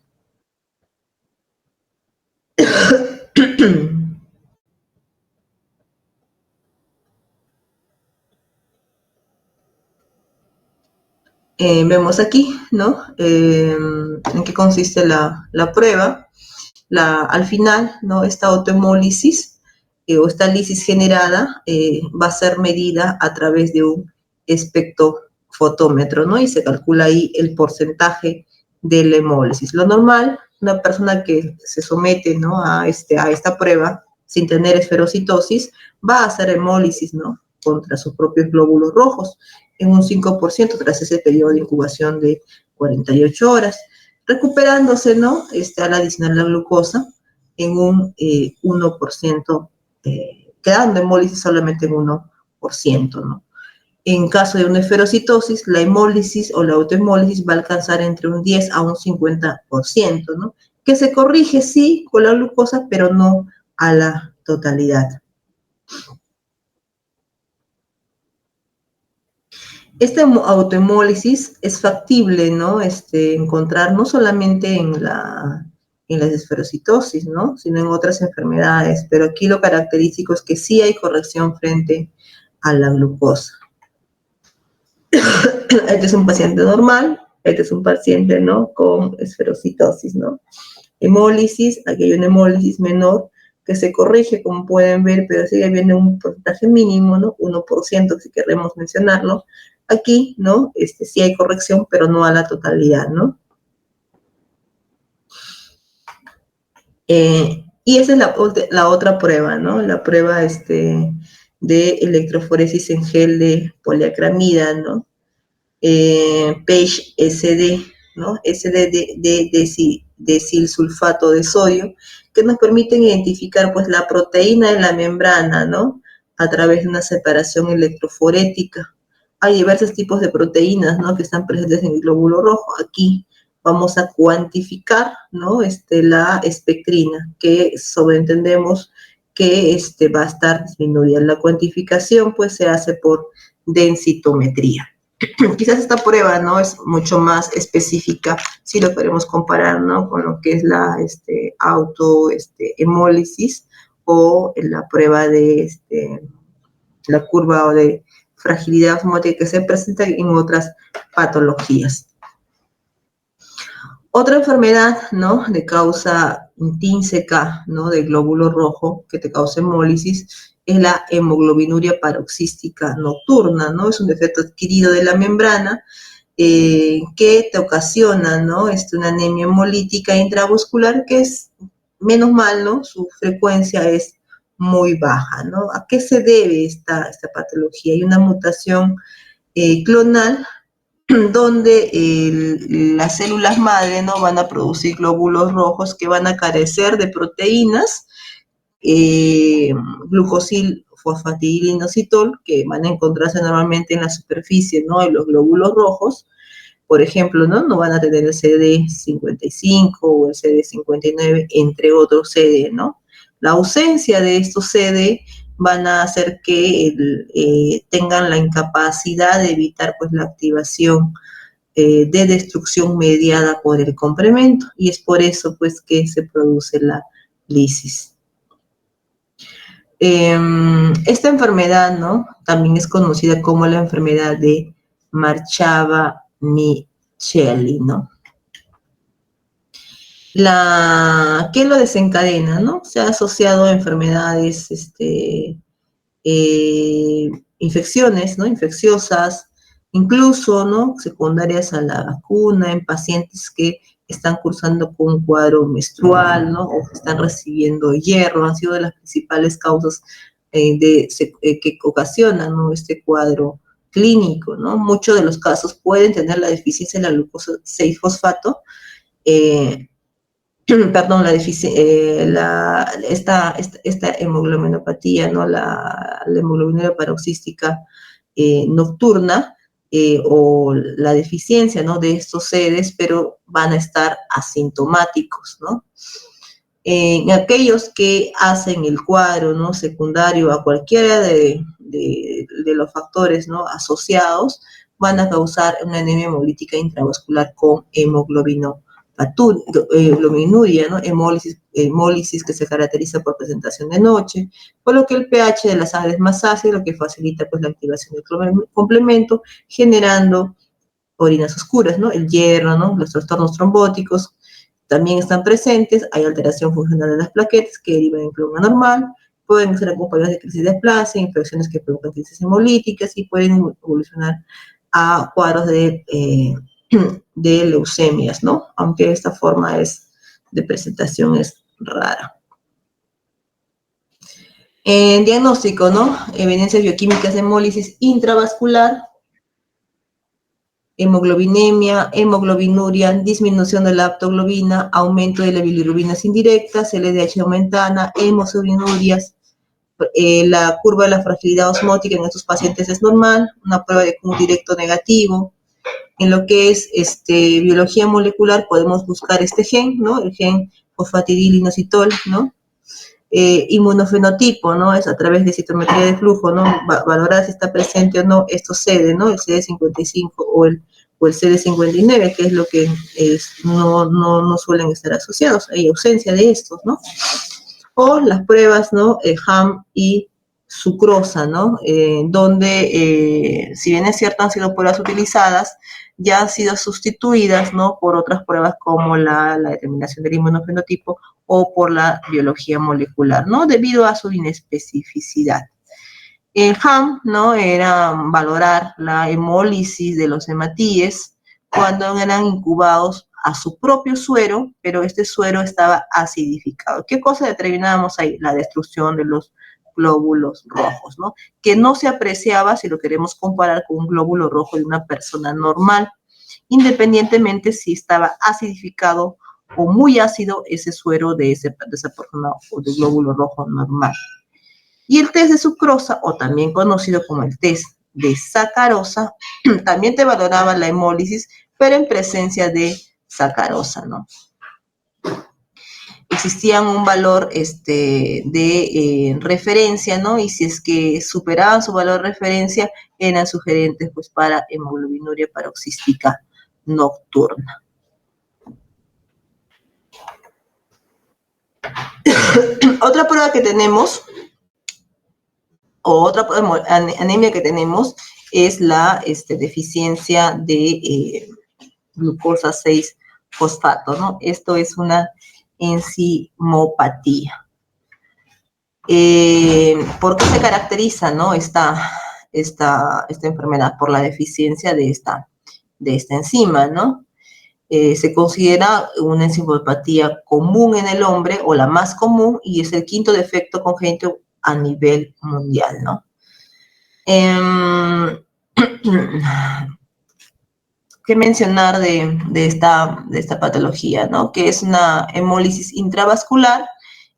Vemos aquí, ¿no? En qué consiste la prueba. Al final, ¿no? Esta autohemólisis o esta lisis generada va a ser medida a través de un espectrofotómetro, ¿no? Y se calcula ahí el porcentaje de la hemólisis. Lo normal, una persona que se somete, ¿no? a esta prueba sin tener esferocitosis va a hacer hemólisis, ¿no? Contra sus propios glóbulos rojos en un 5% tras ese periodo de incubación de 48 horas, recuperándose, ¿no? Al adicionar la glucosa en un 1%, quedando hemólisis solamente en 1%, ¿no? En caso de una esferocitosis, la hemólisis o la autohemólisis va a alcanzar entre un 10 a un 50%, ¿no? Que se corrige, sí, con la glucosa, pero no a la totalidad. Esta autohemólisis es factible, ¿no? Encontrar no solamente en la esferocitosis, ¿no? Sino en otras enfermedades. Pero aquí lo característico es que sí hay corrección frente a la glucosa. Este es un paciente normal, este es un paciente, ¿no?, con esferocitosis, ¿no? Hemólisis, aquí hay una hemólisis menor que se corrige, como pueden ver, pero sigue habiendo un porcentaje mínimo, ¿no? 1%, si queremos mencionarlo. Aquí, ¿no? Sí hay corrección, pero no a la totalidad, ¿no? Y esa es la otra prueba, ¿no? La prueba de electroforesis en gel de poliacramida, ¿no? Page SD, ¿no? SD de silsulfato de sodio, que nos permiten identificar pues la proteína en la membrana, ¿no? A través de una separación electroforética. Hay diversos tipos de proteínas, ¿no?, que están presentes en el glóbulo rojo. Aquí vamos a cuantificar, ¿no?, la espectrina, que sobreentendemos que va a estar disminuida. La cuantificación pues se hace por densitometría. Quizás esta prueba, ¿no?, es mucho más específica si lo queremos comparar, ¿no?, con lo que es la hemólisis o la prueba de la curva o de fragilidad osmótica que se presenta en otras patologías. Otra enfermedad, ¿no?, de causa intrínseca, ¿no?, del glóbulo rojo que te causa hemólisis es la hemoglobinuria paroxística nocturna, ¿no? Es un defecto adquirido de la membrana que te ocasiona, ¿no?, una anemia hemolítica intravascular que es, menos mal, ¿no?, su frecuencia es muy baja, ¿no? ¿A qué se debe esta patología? Hay una mutación clonal donde las células madre, ¿no?, van a producir glóbulos rojos que van a carecer de proteínas, glucosil fosfatidilinositol, que van a encontrarse normalmente en la superficie, ¿no?, de los glóbulos rojos. Por ejemplo, ¿no?, van a tener el CD55 o el CD59, entre otros CD, ¿no? La ausencia de estos CD van a hacer que tengan la incapacidad de evitar pues la activación de destrucción mediada por el complemento, y es por eso pues que se produce la lisis. Esta enfermedad, ¿no?, también es conocida como la enfermedad de Marchava-Michelli, ¿no? ¿Qué lo desencadena, no? Se ha asociado a enfermedades, infecciones, ¿no?, infecciosas, incluso, ¿no?, secundarias a la vacuna, en pacientes que están cursando con un cuadro menstrual, ¿no?, o que están recibiendo hierro. Han sido de las principales causas que ocasionan, ¿no?, este cuadro clínico, ¿no? Muchos de los casos pueden tener la deficiencia de la glucosa 6-fosfato, perdón, esta hemoglobinopatía, ¿no?, la hemoglobinuria paroxística nocturna, o la deficiencia, ¿no?, de estos sedes, pero van a estar asintomáticos, ¿no? En aquellos que hacen el cuadro, ¿no?, secundario a cualquiera de los factores, ¿no?, asociados, van a causar una anemia hemolítica intravascular con hemoglobinuria, ¿no?, hemólisis que se caracteriza por presentación de noche, por lo que el pH de la sangre es más ácido, lo que facilita pues la activación del complemento, generando orinas oscuras, ¿no? El hierro, ¿no?, los trastornos trombóticos también están presentes. Hay alteración funcional de las plaquetas que derivan en clon anormal, pueden ser acompañadas de crisis de displasia, infecciones que provocan crisis hemolíticas y pueden evolucionar a cuadros de leucemias, ¿no?, aunque esta forma de presentación es rara. En diagnóstico, ¿no?, evidencias bioquímicas de hemólisis intravascular, hemoglobinemia, hemoglobinuria, disminución de la aptoglobina, aumento de la bilirrubinas indirectas, LDH aumentana, hemosurinurias. La curva de la fragilidad osmótica en estos pacientes es normal, una prueba de Q directo negativo. En lo que es biología molecular podemos buscar este gen, ¿no?, el gen fosfatidilinositol, ¿no? Inmunofenotipo, ¿no?, es a través de citometría de flujo, ¿no?, valorar si está presente o no estos CD, ¿no?, el CD55 o el o el CD59, que es lo que no suelen estar asociados, hay ausencia de estos, ¿no? O las pruebas, ¿no? HAM y sucrosa, ¿no? Donde, si bien es cierto, han sido pruebas utilizadas, ya han sido sustituidas, ¿no? Por otras pruebas como la determinación del inmunofenotipo o por la biología molecular, ¿no? Debido a su inespecificidad. El HAM, ¿no? Era valorar la hemólisis de los hematíes cuando eran incubados a su propio suero, pero este suero estaba acidificado. ¿Qué cosa determinábamos ahí? La destrucción de los glóbulos rojos, ¿no? Que no se apreciaba si lo queremos comparar con un glóbulo rojo de una persona normal, independientemente si estaba acidificado o muy ácido ese suero de esa persona o del glóbulo rojo normal. Y el test de sucrosa, o también conocido como el test de sacarosa, también te valoraba la hemólisis, pero en presencia de sacarosa, ¿no? Existía un valor de referencia, ¿no? Y si es que superaban su valor de referencia, eran sugerentes pues, para hemoglobinuria paroxística nocturna. Otra prueba que tenemos, o otra anemia que tenemos, es la deficiencia de glucosa 6-fosfato, ¿no? Esto es una enzimopatía. ¿Por qué se caracteriza, ¿no? esta enfermedad? Por la deficiencia de esta enzima, ¿no? Se considera una enzimopatía común en el hombre, o la más común, y es el quinto defecto congénito a nivel mundial, ¿no? ¿Qué mencionar de esta patología, ¿no? Que es una hemólisis intravascular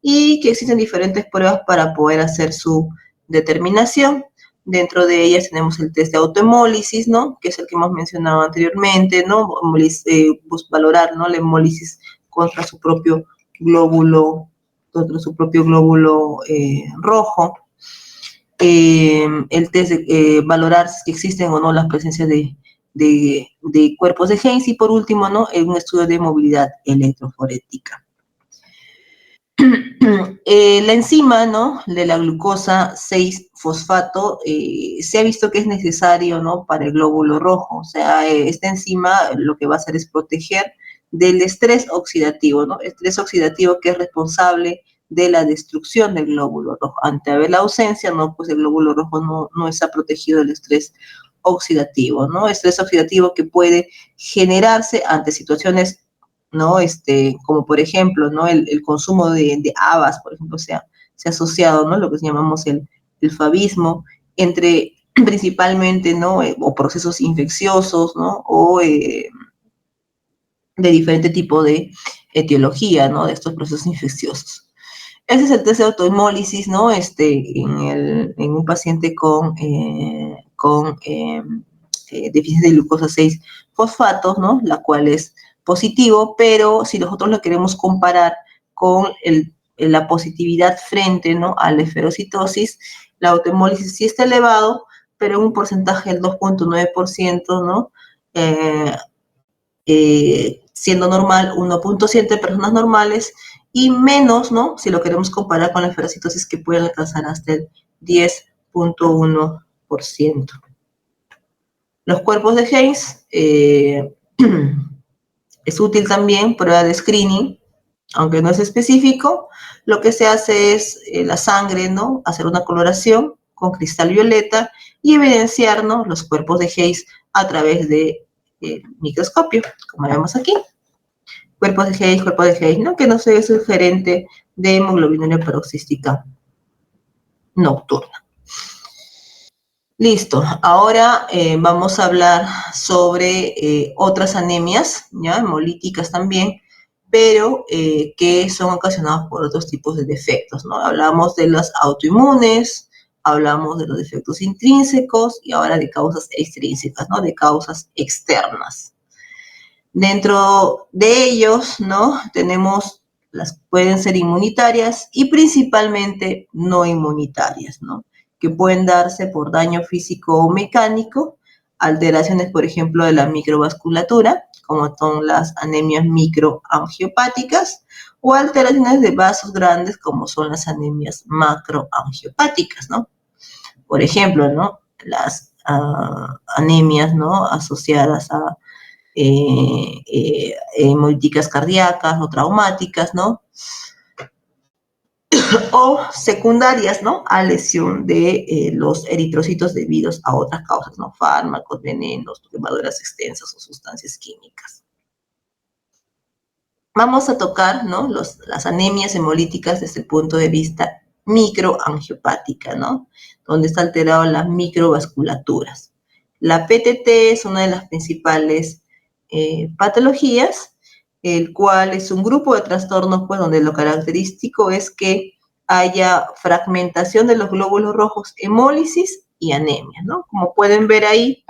y que existen diferentes pruebas para poder hacer su determinación. Dentro de ellas tenemos el test de autohemólisis, ¿no? Que es el que hemos mencionado anteriormente, ¿no? Pues valorar, ¿no? La hemólisis contra su propio glóbulo rojo. El test de valorar si existen o no las presencias de cuerpos de Heinz, y por último, ¿no? Un estudio de movilidad electroforética. La enzima, ¿no? De la glucosa 6-fosfato se ha visto que es necesario, ¿no? Para el glóbulo rojo. O sea, esta enzima lo que va a hacer es proteger del estrés oxidativo, ¿no? Estrés oxidativo que es responsable de la destrucción del glóbulo rojo. Ante haber la ausencia, ¿no? Pues el glóbulo rojo no está protegido del estrés oxidativo, ¿no? Estrés oxidativo que puede generarse ante situaciones, ¿no? Como por ejemplo, ¿no? El consumo de habas, por ejemplo, se ha asociado, ¿no? Lo que llamamos el favismo, entre principalmente, ¿no? O procesos infecciosos, ¿no? O de diferente tipo de etiología, ¿no? De estos procesos infecciosos. Ese es el test de autohemólisis, ¿no? En un paciente con deficiencia de glucosa 6-fosfatos, ¿no? La cual es positivo, pero si nosotros lo queremos comparar con la positividad frente, ¿no? A la esferocitosis, la autohemólisis sí está elevado, pero en un porcentaje del 2.9%, ¿no? Siendo normal 1.7 personas normales, y menos, ¿no? Si lo queremos comparar con la esferocitosis, que puede alcanzar hasta el 10.1%. Los cuerpos de Heinz, es útil también, prueba de screening, aunque no es específico. Lo que se hace es la sangre, ¿no? Hacer una coloración con cristal violeta y evidenciar, ¿no? Los cuerpos de Heinz a través de microscopio, como vemos aquí. Cuerpos de Heinz, ¿no? Que no se es sugerente de hemoglobinuria paroxística nocturna. Listo, ahora vamos a hablar sobre otras anemias, ¿ya? Hemolíticas también, pero que son ocasionadas por otros tipos de defectos, ¿no? Hablamos de las autoinmunes, hablamos de los defectos intrínsecos y ahora de causas extrínsecas, ¿no? De causas externas. Dentro de ellos, ¿no? Tenemos pueden ser inmunitarias y principalmente no inmunitarias, ¿no? Que pueden darse por daño físico o mecánico alteraciones, por ejemplo, de la microvasculatura, como son las anemias microangiopáticas, o alteraciones de vasos grandes, como son las anemias macroangiopáticas, ¿no? Por ejemplo, ¿no? Las anemias, ¿no? Asociadas a hemolíticas cardíacas o traumáticas, ¿no? O secundarias, ¿no? A lesión de los eritrocitos debidos a otras causas, ¿no? Fármacos, venenos, quemaduras extensas o sustancias químicas. Vamos a tocar, ¿no? Las anemias hemolíticas desde el punto de vista microangiopática, ¿no? Donde está alterado las microvasculaturas. La PTT es una de las principales patologías, el cual es un grupo de trastornos, pues, donde lo característico es que haya fragmentación de los glóbulos rojos, hemólisis y anemia, ¿no? Como pueden ver ahí,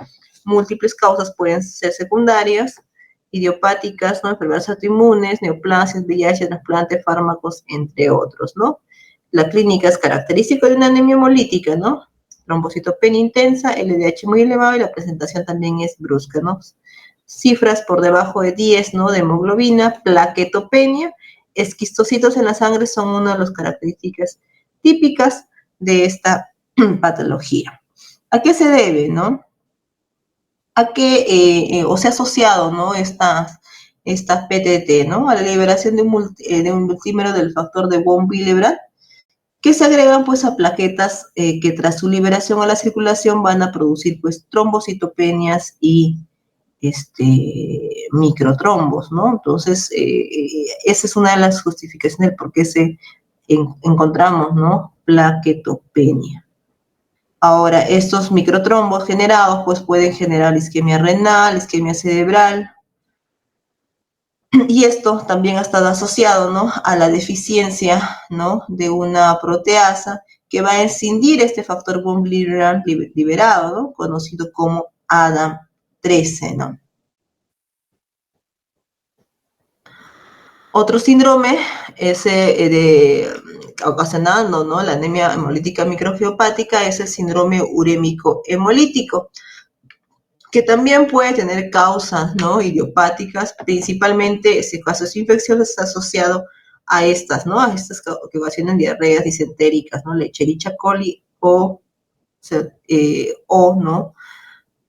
múltiples causas pueden ser secundarias, idiopáticas, ¿no? Enfermedades autoinmunes, neoplasias, VIH, trasplante, fármacos, entre otros, ¿no? La clínica es característica de una anemia hemolítica, ¿no? Trombocitopenia intensa, LDH muy elevado y la presentación también es brusca, ¿no? Cifras por debajo de 10, ¿no? De hemoglobina, plaquetopenia, esquistocitos en la sangre son una de las características típicas de esta patología. ¿A qué se debe, no? A que, o se ha asociado, ¿no? Estas PTT, ¿no? A la liberación de un multímero del factor de von Willebrand, que se agregan, pues, a plaquetas que tras su liberación a la circulación van a producir, pues, trombocitopenias y microtrombos, ¿no? Entonces, esa es una de las justificaciones del por qué encontramos, ¿no? Plaquetopenia. Ahora, estos microtrombos generados, pues, pueden generar isquemia renal, isquemia cerebral, y esto también ha estado asociado, ¿no? A la deficiencia, ¿no? De una proteasa que va a escindir este factor von Willebrand liberado, ¿no? Conocido como ADAM13, ¿no? Otro síndrome es ocasionando, ¿no? La anemia hemolítica microangiopática es el síndrome urémico hemolítico, que también puede tener causas, ¿no? Idiopáticas, principalmente ese caso infeccioso está asociado a estas, ¿no? A estas que ocasionan diarreas disentéricas, ¿no? Escherichia coli o ¿no?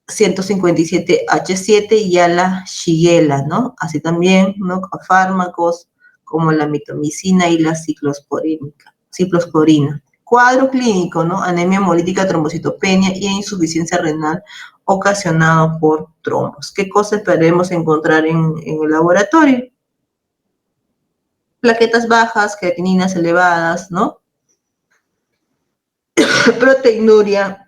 157H7 y a la Shigella, ¿no? Así también, ¿no? A fármacos como la mitomicina y la ciclosporina. Cuadro clínico, ¿no? Anemia hemolítica, trombocitopenia y insuficiencia renal ocasionado por trombos. ¿Qué cosas podemos encontrar en el laboratorio? Plaquetas bajas, creatininas elevadas, ¿no? Proteinuria,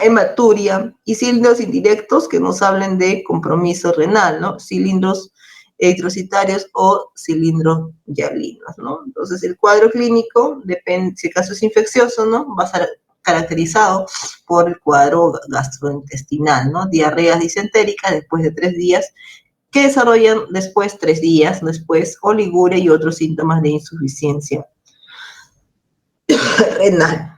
hematuria y cilindros indirectos que nos hablen de compromiso renal, ¿no? Cilindros eritrocitarios o cilindros hialinos, ¿no? Entonces, el cuadro clínico, depende, si el caso es infeccioso, ¿no? Va a ser caracterizado por el cuadro gastrointestinal, ¿no? Diarreas disentéricas después de 3 días, que desarrollan después 3 días, después oliguria y otros síntomas de insuficiencia renal.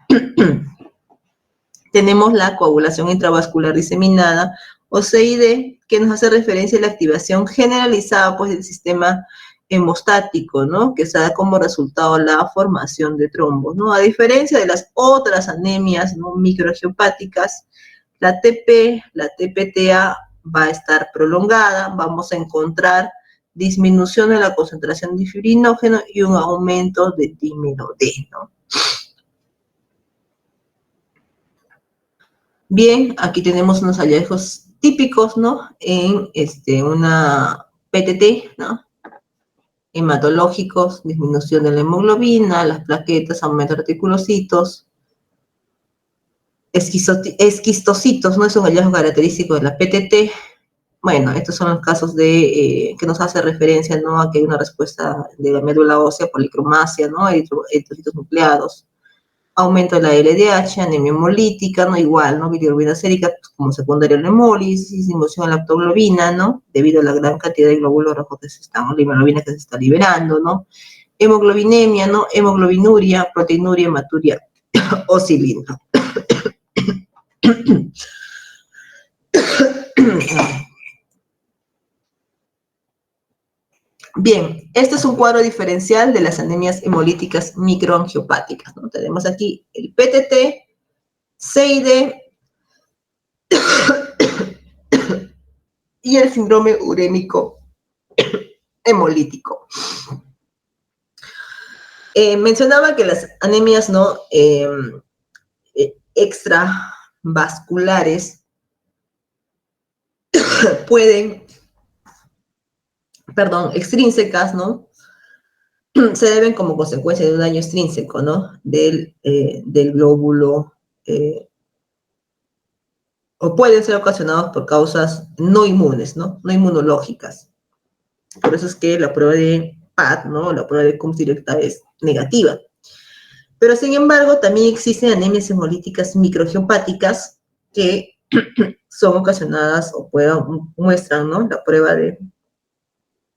Tenemos la coagulación intravascular diseminada, o CID, que nos hace referencia a la activación generalizada, pues, del sistema hemostático, ¿no? Que se da como resultado la formación de trombos, ¿no? A diferencia de las otras anemias, ¿no? Microangiopáticas, la TP, la TPTA va a estar prolongada, vamos a encontrar disminución de la concentración de fibrinógeno y un aumento de dímero D, ¿no? Bien, aquí tenemos unos hallazgos típicos, ¿no? En una PTT, ¿no? Hematológicos, disminución de la hemoglobina, las plaquetas, aumento de reticulocitos, esquistocitos, ¿no? Es un hallazgo característico de la PTT. Bueno, estos son los casos que nos hace referencia, ¿no? A que hay una respuesta de la médula ósea, policromasia, ¿no? Eritrocitos nucleados. Aumento de la LDH, anemia hemolítica, ¿no? Igual, ¿no? Bilirrubina sérica, pues, como secundaria a la hemólisis, disminución de la lactoglobina, ¿no? Debido a la gran cantidad de glóbulos rojos que la hemoglobina que se está liberando, ¿no? Hemoglobinemia, ¿no? Hemoglobinuria, proteinuria, hematuria o cilindro. Bien, este es un cuadro diferencial de las anemias hemolíticas microangiopáticas, ¿no? Tenemos aquí el PTT, CID y el síndrome urémico hemolítico. Mencionaba que las anemias no extravasculares pueden, extrínsecas, ¿no? Se deben como consecuencia de un daño extrínseco, ¿no? Del glóbulo, o pueden ser ocasionados por causas no inmunes, ¿no? No inmunológicas. Por eso es que la prueba de PAT, ¿no? La prueba de CUMS directa es negativa. Pero sin embargo, también existen anemias hemolíticas microangiopáticas que son ocasionadas o muestran, ¿no? La prueba de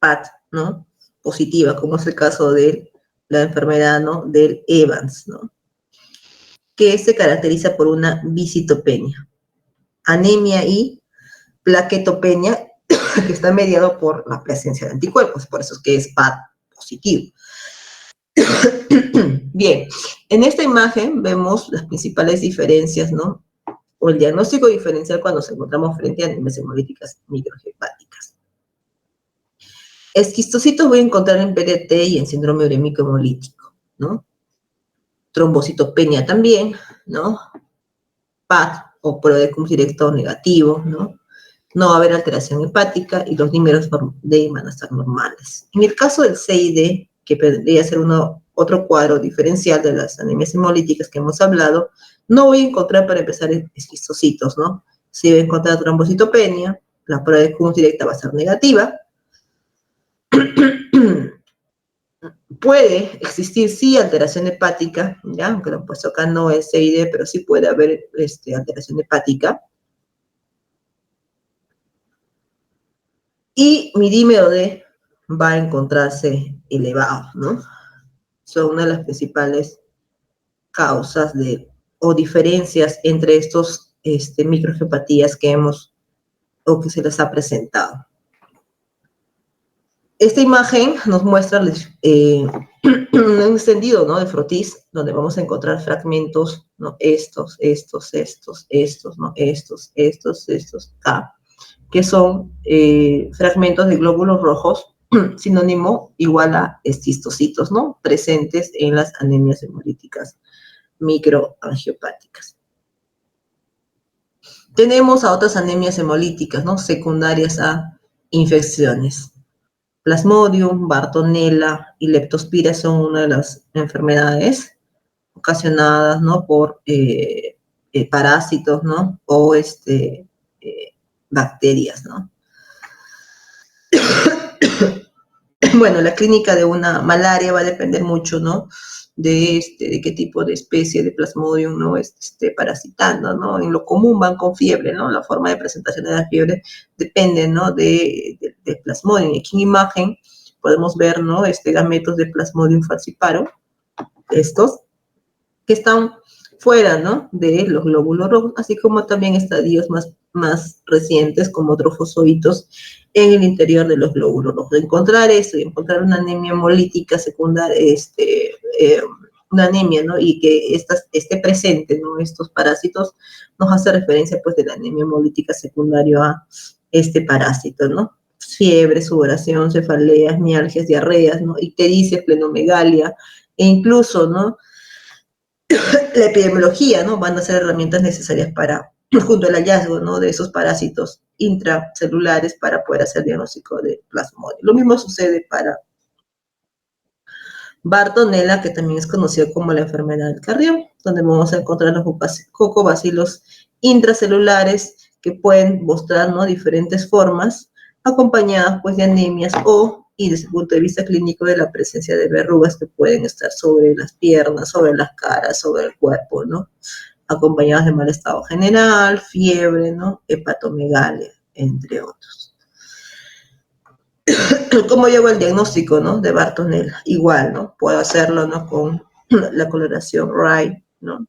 PAT, ¿no? Positiva, como es el caso de la enfermedad, ¿no? Del Evans, ¿no? Que se caracteriza por una visitopenia, anemia y plaquetopenia, que está mediado por la presencia de anticuerpos, por eso es que es PAT positivo. Bien, en esta imagen vemos las principales diferencias, ¿no? O el diagnóstico diferencial cuando nos encontramos frente a anemias hemolíticas microangiopáticas. Esquistocitos voy a encontrar en PDT y en síndrome urémico hemolítico, ¿no? Trombocitopenia también, ¿no? PAT o prueba de CUMS directo negativo, ¿no? No va a haber alteración hepática y los números de van a estar normales. En el caso del CID, que podría ser otro cuadro diferencial de las anemias hemolíticas que hemos hablado, no voy a encontrar para empezar esquistocitos, ¿no? Si voy a encontrar trombocitopenia, la prueba de CUMS directa va a ser negativa. Puede existir, sí, alteración hepática, ¿ya? Aunque lo he puesto acá no es CID, pero sí puede haber alteración hepática. Y mi dímero D va a encontrarse elevado, ¿no? Son una de las principales causas o diferencias entre estos microangiopatías que o que se les ha presentado. Esta imagen nos muestra un extendido, ¿no? De Frotis, donde vamos a encontrar fragmentos, ¿no? Estos, ¿no? Estos, acá, que son fragmentos de glóbulos rojos, sinónimo igual a esquistocitos, ¿no? Presentes en las anemias hemolíticas microangiopáticas. Tenemos a otras anemias hemolíticas, ¿no? Secundarias a infecciones. Plasmodium, Bartonella y Leptospira son una de las enfermedades ocasionadas, ¿no? Por parásitos, ¿no? O bacterias, ¿no? Bueno, la clínica de una malaria va a depender mucho, ¿no? De qué tipo de especie de Plasmodium, ¿no? Esté parasitando, ¿no? En lo común van con fiebre, ¿no? La forma de presentación de la fiebre depende, ¿no? De Plasmodium. Aquí en imagen podemos ver, ¿no? Gametos de Plasmodium falciparum, estos, que están fuera, ¿no? De los glóbulos rojos, así como también estadios más recientes como trofozoitos en el interior de los glóbulos rojos. Encontrar esto y encontrar una anemia hemolítica secundaria, una anemia, ¿no? Y que esté presente, ¿no? Estos parásitos nos hace referencia, pues, de la anemia hemolítica secundaria a este parásito, ¿no? Fiebre, sudoración, cefaleas, mialgias, diarreas, ¿no? Ictericia, esplenomegalia, e incluso, ¿no? La epidemiología, ¿no? Van a ser herramientas necesarias para, junto al hallazgo, ¿no? De esos parásitos intracelulares para poder hacer diagnóstico de Plasmodium. Lo mismo sucede para Bartonella, que también es conocida como la enfermedad del Carrión, donde vamos a encontrar los cocobacilos intracelulares que pueden mostrar, ¿no? Diferentes formas, acompañadas, pues, de anemias y desde el punto de vista clínico de la presencia de verrugas que pueden estar sobre las piernas, sobre las caras, sobre el cuerpo, ¿no? Acompañadas de mal estado general, fiebre, ¿no? Hepatomegalia, entre otros. ¿Cómo llego al diagnóstico, ¿no? De Bartonella? Igual, ¿no? Puedo hacerlo, ¿no? Con la coloración Wright, ¿no?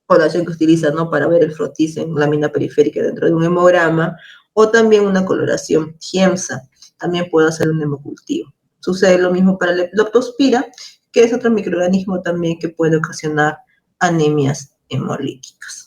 Coloración que utiliza, ¿no? Para ver el frotis en lámina periférica dentro de un hemograma, o también una coloración GIEMSA, también puede ser un hemocultivo. Sucede lo mismo para la leptospira, que es otro microorganismo también que puede ocasionar anemias hemolíticas.